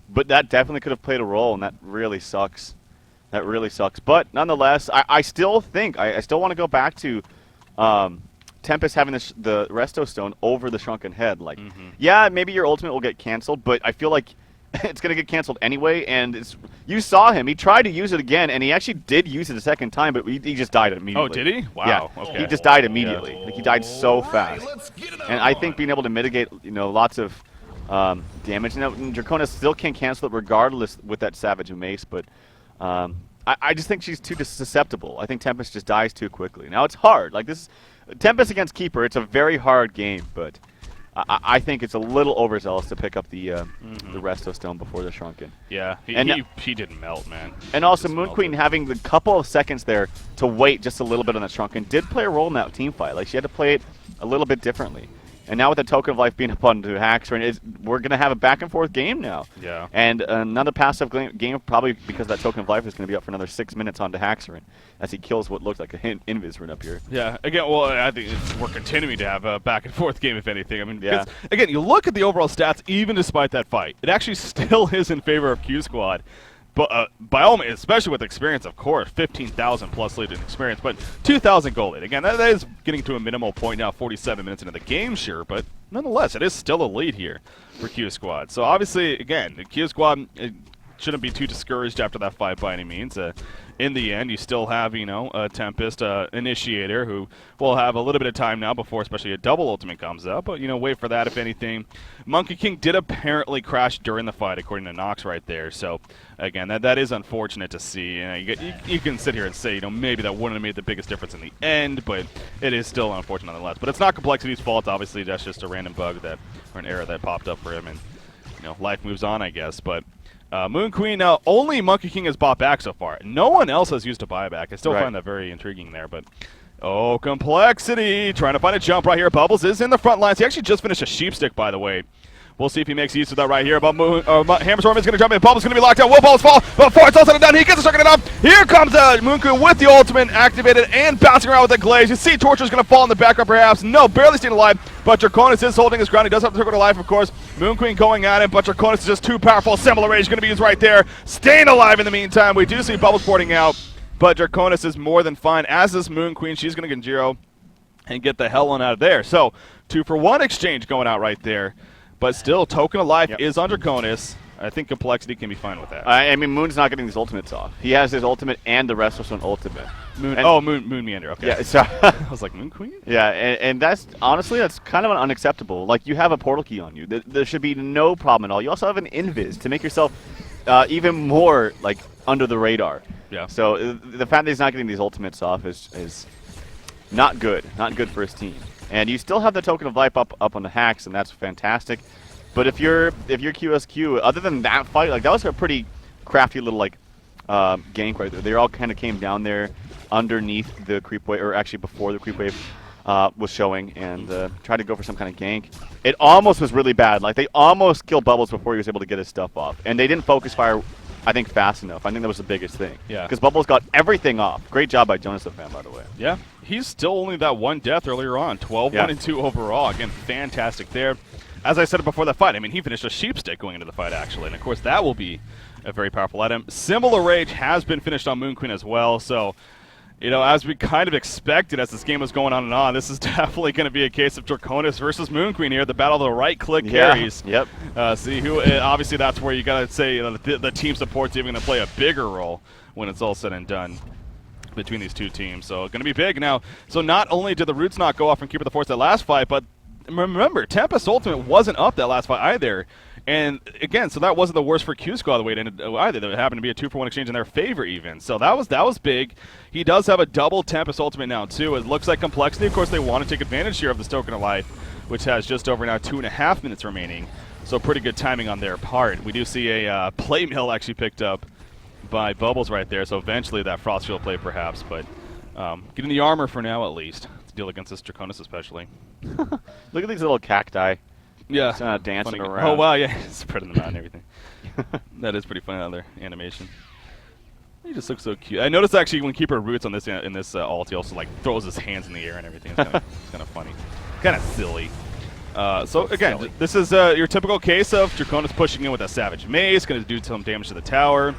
But that definitely could have played a role, and that really sucks. That really sucks. But nonetheless, I still think, I still want to go back to Tempest having the Resto Stone over the Shrunken Head. Like, yeah, maybe your ultimate will get canceled, but I feel like it's going to get canceled anyway. And you saw him. He tried to use it again, and he actually did use it a second time, but he just died immediately. Oh, did he? Wow. Yeah, okay. He just died immediately. Yeah. Like, he died so fast. And I think being able to mitigate, lots of damage. Now, Dracona still can cancel it regardless with that Savage Mace, but... I just think she's too susceptible. I think Tempest just dies too quickly. Now, it's hard. Like, this Tempest against Keeper, it's a very hard game, but I think it's a little overzealous to pick up the Resto Stone before the Shrunken. Yeah, he didn't melt, man. And also, Moon Queen having the couple of seconds there to wait just a little bit on the Shrunken did play a role in that team fight. Like, she had to play it a little bit differently. And now with the Token of Life being up onto Haxorin, we're going to have a back-and-forth game now. Yeah. And another passive game, probably because that Token of Life is going to be up for another 6 minutes onto Haxorin as he kills what looks like a Invis rune up here. Yeah. Again, well, I think we're continuing to have a back-and-forth game, if anything. I mean, again, you look at the overall stats, even despite that fight, it actually still is in favor of QsQ. But by all means, especially with experience, of course, 15,000 plus lead in experience, but 2,000 gold lead. Again, that is getting to a minimal point now, 47 minutes into the game, sure, but nonetheless, it is still a lead here for QsQ. So obviously, again, QsQ shouldn't be too discouraged after that fight by any means. In the end, you still have, a Tempest Initiator who will have a little bit of time now before especially a double ultimate comes up. But, wait for that if anything. Monkey King did apparently crash during the fight, according to Nox right there. So, again, that is unfortunate to see. You can sit here and say, maybe that wouldn't have made the biggest difference in the end, but it is still unfortunate nonetheless. But it's not Complexity's fault. Obviously, that's just a random bug or an error that popped up for him. And, life moves on, I guess. But Moon Queen, now only Monkey King has bought back so far. No one else has used a buyback. I still find that very intriguing there, but oh, Complexity trying to find a jump right here. Bubbles is in the front lines. He actually just finished a sheep stick, by the way. We'll see if he makes use of that right here. But Hammerstorm is going to jump in. Bubbles going to be locked down. Will Bubbles fall? But before it's all said and done, he gets a second enough. Here comes Moon Queen with the ultimate activated and bouncing around with the glaze. You see Torture's going to fall in the background perhaps. No, barely staying alive. But Draconis is holding his ground. He does have to take to life, of course. Moon Queen going at him, but Draconis is just too powerful. Similar Rage going to be used right there. Staying alive in the meantime. We do see Bubbles porting out, but Draconis is more than fine, as is Moon Queen. She's going to get Giro and get the hell on out of there. So, 2-for-1 exchange going out right there. But still, Token of Life is on Draconis. I think Complexity can be fine with that. I mean, Moon's not getting his ultimates off. He has his ultimate and the Restless One ultimate. Moon Meander, okay. Yeah, so I was like, Moon Queen? Yeah, and that's, honestly, that's kind of unacceptable. Like, you have a portal key on you. There should be no problem at all. You also have an invis to make yourself even more, like, under the radar. Yeah. So the fact that he's not getting these ultimates off is not good. Not good for his team. And you still have the Token of Life up on the hacks, and that's fantastic. But if you're QsQ, other than that fight, like that was a pretty crafty little like gank right there. They all kind of came down there underneath the creep wave, or actually before the creep wave was showing, and tried to go for some kind of gank. It almost was really bad. Like they almost killed Bubbles before he was able to get his stuff off, and they didn't focus fire, I think, fast enough. I think that was the biggest thing. Yeah. Because Bubbles got everything off. Great job by Jonas the fan, by the way. Yeah. He's still only that one death earlier on. 12-1-2 overall. Again, fantastic there. As I said before the fight, I mean, he finished a sheep stick going into the fight, actually. And, of course, that will be a very powerful item. Similar Rage has been finished on Moon Queen as well. So, you know, as we kind of expected as this game was going on and on, this is definitely going to be a case of Draconis versus Moon Queen here. The battle of the right-click carries. Yep. See who. Obviously, that's where you got to say the team support's even going to play a bigger role when it's all said and done between these two teams. So going to be big now. So not only did the roots not go off from Keeper of the Force that last fight, but remember, Tempest Ultimate wasn't up that last fight either. And again, so that wasn't the worst for QsQ all the way it ended either. There happened to be a 2-for-1 exchange in their favor even. So that was big. He does have a double Tempest Ultimate now too. It looks like Complexity, of course, they want to take advantage here of this Token of Life, which has just over now 2.5 minutes remaining. So pretty good timing on their part. We do see a play mill actually picked up by Bubbles right there, so eventually that Frost Shield play perhaps, but getting the armor for now at least to deal against this Draconis especially. Look at these little cacti. Yeah. Just dancing funny. around. Oh wow, yeah, spreading them out and everything. That is pretty funny on their animation. He just looks so cute. I noticed actually when Keeper roots on this ult, he also like throws his hands in the air and everything. It's kind of funny, kind of silly. So again, this is your typical case of Draconis pushing in with a Savage Mace, going to do some damage to the tower.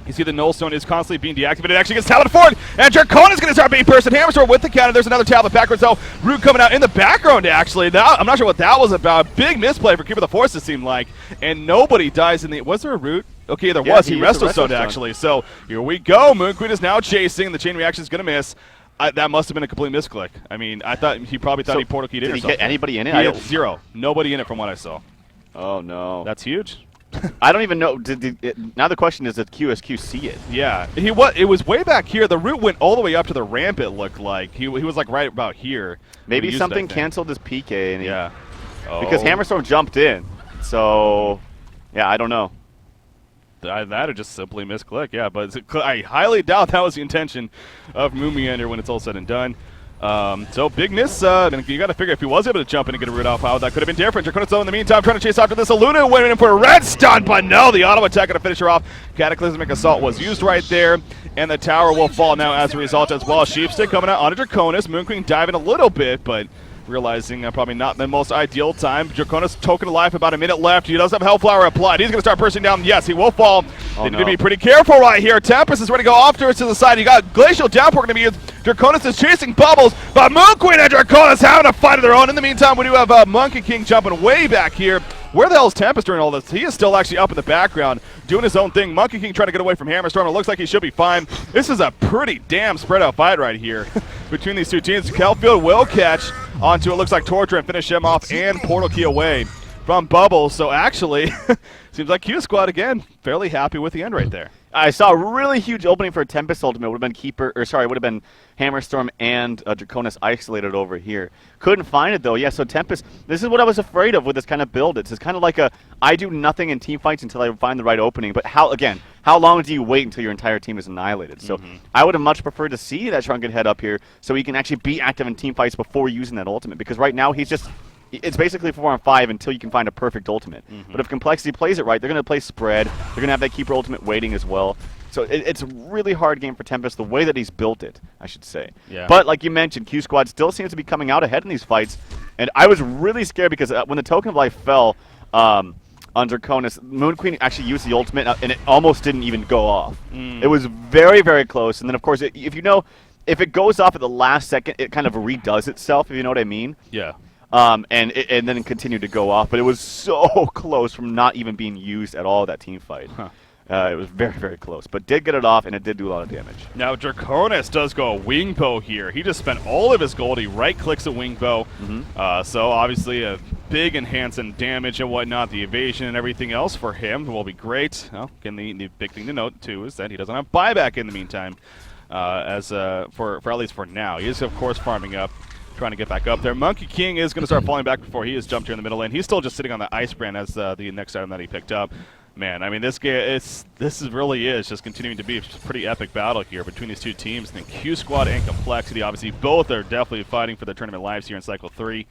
You see the Null Stone is constantly being deactivated. It actually gets talented forward, and Draconis is going to start being person. Hammerstorm with the counter. There's another tablet backwards, though. Root coming out in the background, actually. Now, I'm not sure what that was about. Big misplay for Keeper of the Force, it seemed like. And nobody dies in the... Was there a Root? Okay, there was. He Resto Stoned, actually. So here we go. Moon Queen is now chasing. The chain reaction is going to miss. That must have been a complete misclick. I mean, I thought he probably thought he portal keyed in or something. Did he get anybody in it? He had 0. Nobody in it from what I saw. Oh, no. That's huge. I don't even know. Now the question is, did QsQ see it? Yeah, it was way back here. The root went all the way up to the ramp. It looked like he was like right about here. Maybe something canceled his PK. And yeah, because Hammerstorm jumped in. So yeah, I don't know. That or just simply misclick. Yeah, but I highly doubt that was the intention of Moon Meander when it's all said and done. So big miss. You got to figure if he was able to jump in and get a root off, how that could have been different. Draconis, though, in the meantime, trying to chase after this. Aluna went in for a red stun, but no, the auto attack going to finish her off. Cataclysmic Assault was used right there, and the tower will fall now as a result as well. Sheepstick coming out onto Draconis. Moon Queen diving a little bit, but realizing probably not the most ideal time. Draconis Token of Life, about a minute left. He does have Hellflower applied. He's going to start bursting down. Yes, he will fall. They need to be pretty careful right here. Tempest is ready to go off to the side. You got Glacial Downpour going to be used. Draconis is chasing Bubbles, but Moon Queen and Draconis having a fight of their own. In the meantime, we do have Monkey King jumping way back here. Where the hell is Tempest during all this? He is still actually up in the background doing his own thing. Monkey King trying to get away from Hammerstorm. It looks like he should be fine. This is a pretty damn spread out fight right here between these two teams. Kelfield will catch onto it looks like Torture and finish him off and Portal Key away from Bubbles. So actually, seems like Q Squad again fairly happy with the end right there. I saw a really huge opening for a Tempest ultimate. Would have been would have been Hammerstorm and Draconis isolated over here. Couldn't find it though. Yeah, so Tempest. This is what I was afraid of with this kind of build. It's kind of like I do nothing in team fights until I find the right opening. But how long do you wait until your entire team is annihilated? So I would have much preferred to see that Shrunken Head up here so he can actually be active in team fights before using that ultimate. Because right now it's basically 4-on-5 until you can find a perfect ultimate. But if Complexity plays it right, they're going to play spread. They're going to have that keeper ultimate waiting as well. So it's a really hard game for Tempest, the way that he's built it, I should say. Yeah. But like you mentioned, Q Squad still seems to be coming out ahead in these fights. And I was really scared because when the Token of Life fell on Draconis, Moon Queen actually used the ultimate, and it almost didn't even go off. It was very, very close. And then, of course, if it goes off at the last second, it kind of redoes itself, if you know what I mean. Yeah. And then it continued to go off. But it was so close from not even being used at all, that team fight. Huh. It was very, very close. But did get it off, and it did do a lot of damage. Now, Draconis does go a wing bow here. He just spent all of his gold. He right-clicks a wing bow. So, obviously, a big enhance in damage and whatnot. The evasion and everything else for him will be great. Well, again, the big thing to note, too, is that he doesn't have buyback in the meantime, for at least for now. He is, of course, farming up, trying to get back up there. Monkey King is going to start falling back before he is jumped here in the middle lane. He's still just sitting on the Ice Brand as the next item that he picked up. Man, I mean, this game, really is just continuing to be a pretty epic battle here between these two teams. And then Q Squad and Complexity, obviously, both are definitely fighting for their tournament lives here in Cycle 3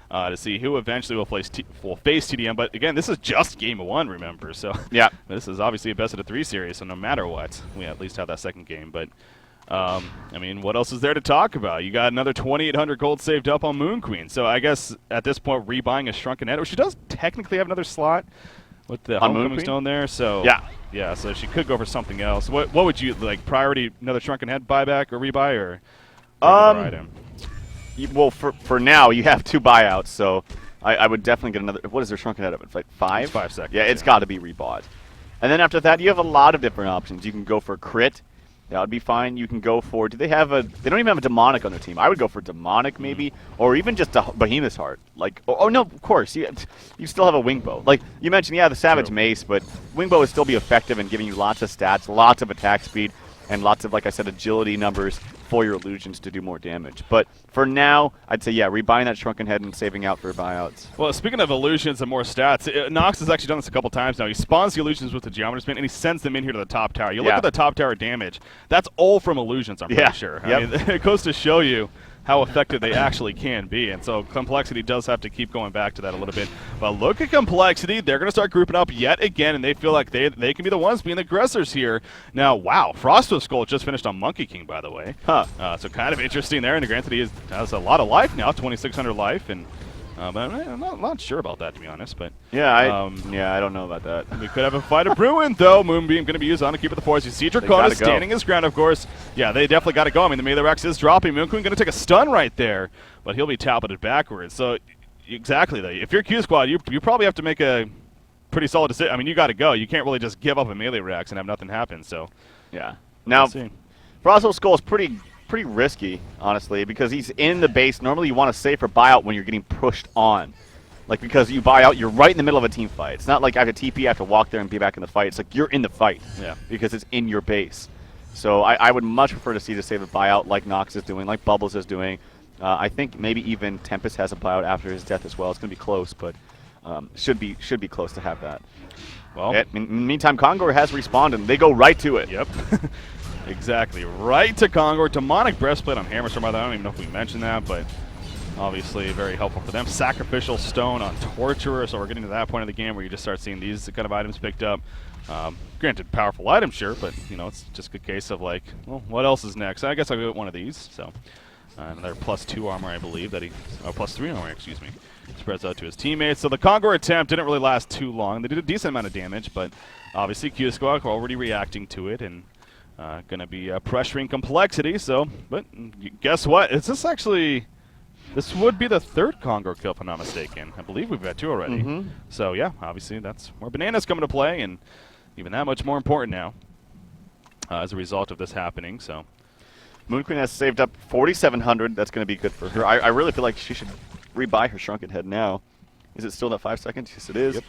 to see who eventually will face TDM. But again, this is just Game 1, remember? So yeah, this is obviously a best-of-3 series, so no matter what, we at least have that second game. But I mean, what else is there to talk about? You got another 2,800 gold saved up on Moon Queen. So I guess at this point, rebuying a Shrunken Head, which she does technically have another slot with the Homecoming Stone there. So yeah, so she could go for something else. What would you like? Priority another Shrunken Head buyback or rebuy or another item? Well, for now you have 2 buyouts, so I would definitely get another. What is their Shrunken Head of? It's like 5. It's 5 seconds. Yeah, it's got to be rebought. And then after that, you have a lot of different options. You can go for crit. That would be fine. You can go for. They don't even have a demonic on their team. I would go for demonic maybe, or even just a Behemoth's Heart. Like, oh no, of course you still have a Wingbow. Like you mentioned, yeah, the Savage Mace, but Wingbow would still be effective in giving you lots of stats, lots of attack speed, and lots of, like I said, agility numbers for your illusions to do more damage. But for now, I'd say yeah, rebuying that Shrunken Head and saving out for buyouts. Well, speaking of illusions and more stats, Nox has actually done this a couple times now. He spawns the illusions with the Geometer Spin, and he sends them in here to the top tower. You look at the top tower damage. That's all from illusions, I'm pretty sure. I mean, it goes to show you how effective they actually can be. And so Complexity does have to keep going back to that a little bit. But look at Complexity. They're going to start grouping up yet again, and they feel like they can be the ones being the aggressors here. Now, wow, Frostwolf Skull just finished on Monkey King, by the way. So kind of interesting there. And granted, he has a lot of life now, 2,600 life, and but I'm not sure about that, to be honest. But yeah, I don't know about that. We could have a fight of Bruin, though. Moonbeam going to be used on to keep it the force. You see Draconis standing his ground, of course. Yeah, they definitely got to go. I mean, the Melee Rex is dropping. Moon Queen going to take a stun right there, but he'll be tableted backwards. So exactly, if you're Q Squad, you probably have to make a pretty solid decision. I mean, you got to go. You can't really just give up a Melee Rex and have nothing happen. So yeah. Now, Frostwolf Skull is pretty risky, honestly, because he's in the base. Normally you want to save for buyout when you're getting pushed on. Like, because you buy out, you're right in the middle of a team fight. It's not like I have to TP, I have to walk there and be back in the fight. It's like you're in the fight. Yeah. Because it's in your base. So I would much prefer to see the save a buyout like Nox is doing, like Bubbles is doing. I think maybe even Tempest has a buyout after his death as well. It's going to be close, but should be close to have that. Well, in the meantime, Kongor has respawned, and they go right to it. Yep. Exactly. Right to Kongor. Demonic Breastplate on Hammerstorm. I don't even know if we mentioned that, but obviously very helpful for them. Sacrificial Stone on Torturer, so we're getting to that point of the game where you just start seeing these kind of items picked up. Granted, powerful item, sure, but it's just a case of like, well, what else is next? I guess I'll get one of these. So another +2 armor, I believe, that +3 armor, excuse me, spreads out to his teammates. So the Kongor attempt didn't really last too long. They did a decent amount of damage, but obviously QsQ are already reacting to it and going to be pressuring Complexity. So, but guess what? This would be the 3rd Kongor kill, if I'm not mistaken. I believe we've had 2 already. So yeah, obviously that's where Banana's coming to play, and even that much more important now as a result of this happening. So Moon Queen has saved up 4,700. That's going to be good for her. I really feel like she should rebuy her Shrunken Head now. Is it still that 5 seconds? Yes, it is. Yep.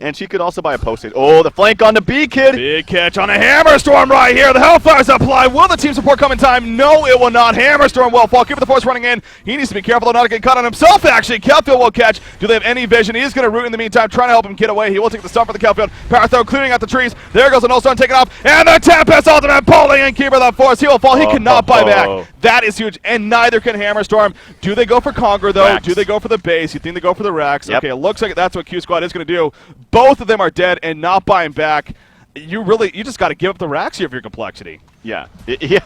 And she could also buy a post-it. Oh, the flank on the B kid. Big catch on a Hammerstorm right here. The Hellfire's applied. Will the team support come in time? No, it will not. Hammerstorm will fall. Keep the force running in. He needs to be careful not to get caught on himself, actually. Kelfield will catch. Do they have any vision? He is going to root in the meantime, trying to help him get away. He will take the stun for the Kelfield. Parathrow clearing out the trees. There goes the Nullstone taking off. And the Tempest ultimate pulling in keeper the force. He will fall. He cannot buy back. That is huge. And neither can Hammerstorm. Do they go for Conger, though? Rax. Do they go for the base? You think they go for the Rax? Yep. Okay, it looks like that's what QsQ is going to do. Both of them are dead and not buying back. You just got to give up the Rax here for your complexity. Yeah. Yeah,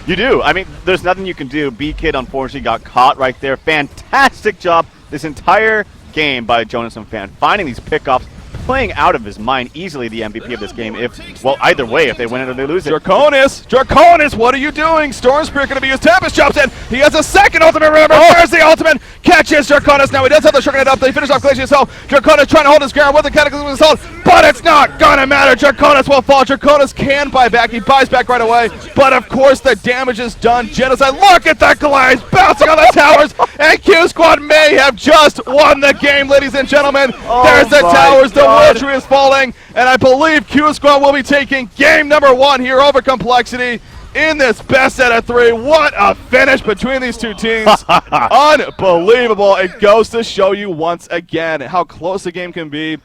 you do. I mean, there's nothing you can do. B-Kid, unfortunately, got caught right there. Fantastic job this entire game by Jonas and Fan, finding these pickoffs, playing out of his mind, easily the MVP of this game. Either way, if they win it or they lose it. Draconis, what are you doing? Storm Spirit going to be used. Tempest jumps in. He has a second ultimate, remember. There's the ultimate. Catches Draconis. Now he does have the Shuriken up. They finish off Glacier himself. Draconis trying to hold his ground with the Cataclysm assault, but it's not going to matter. Draconis will fall. Draconis can buy back. He buys back right away, but of course the damage is done. Genocide, look at that glaze bouncing on the towers, and QsQ may have just won the game, ladies and gentlemen. There's the towers. The Tree is falling, and I believe QsQ will be taking game number 1 here over Complexity in this best out of 3. What a finish between these two teams. Unbelievable. It goes to show you once again how close a game can be.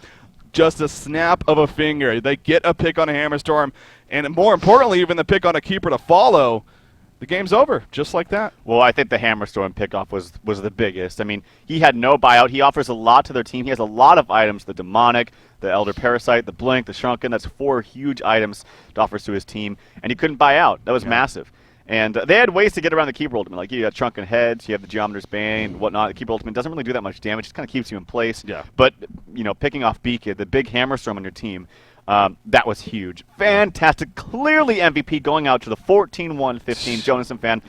Just a snap of a finger. They get a pick on a Hammerstorm, and more importantly, even the pick on a keeper to follow. The game's over, just like that. Well, I think the Hammerstorm pickoff was the biggest. I mean, he had no buyout. He offers a lot to their team. He has a lot of items, the Demonic, the Elder Parasite, the Blink, the Shrunken. That's 4 huge items to offers to his team, and he couldn't buy out. That was massive. And they had ways to get around the Keeper Ultimate. Like, you have Shrunken Heads, you have the Geometer's Bane, and whatnot. The Keeper Ultimate doesn't really do that much damage. It just kind of keeps you in place. Yeah. But, picking off B-Kid, the big Hammerstorm on your team, that was huge. Fantastic. Clearly MVP going out to the 14-1-15 Jonas and Fan.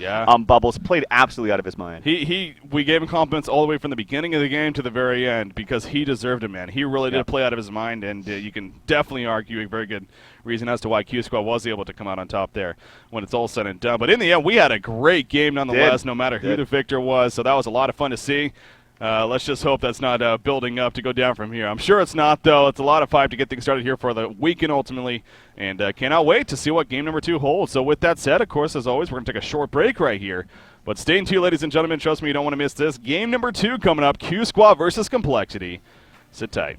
Bubbles played absolutely out of his mind. We gave him compliments all the way from the beginning of the game to the very end because he deserved it, man. He really did play out of his mind, and you can definitely argue a very good reason as to why QsQ was able to come out on top there when it's all said and done. But in the end, we had a great game nonetheless, no matter who the victor was. So that was a lot of fun to see. Let's just hope that's not building up to go down from here. I'm sure it's not, though. It's a lot of fight to get things started here for the weekend ultimately, and cannot wait to see what game number 2 holds. So with that said, of course, as always, we're going to take a short break right here. But stay tuned, ladies and gentlemen. Trust me, you don't want to miss this. Game number 2 coming up, QsQ versus Complexity. Sit tight.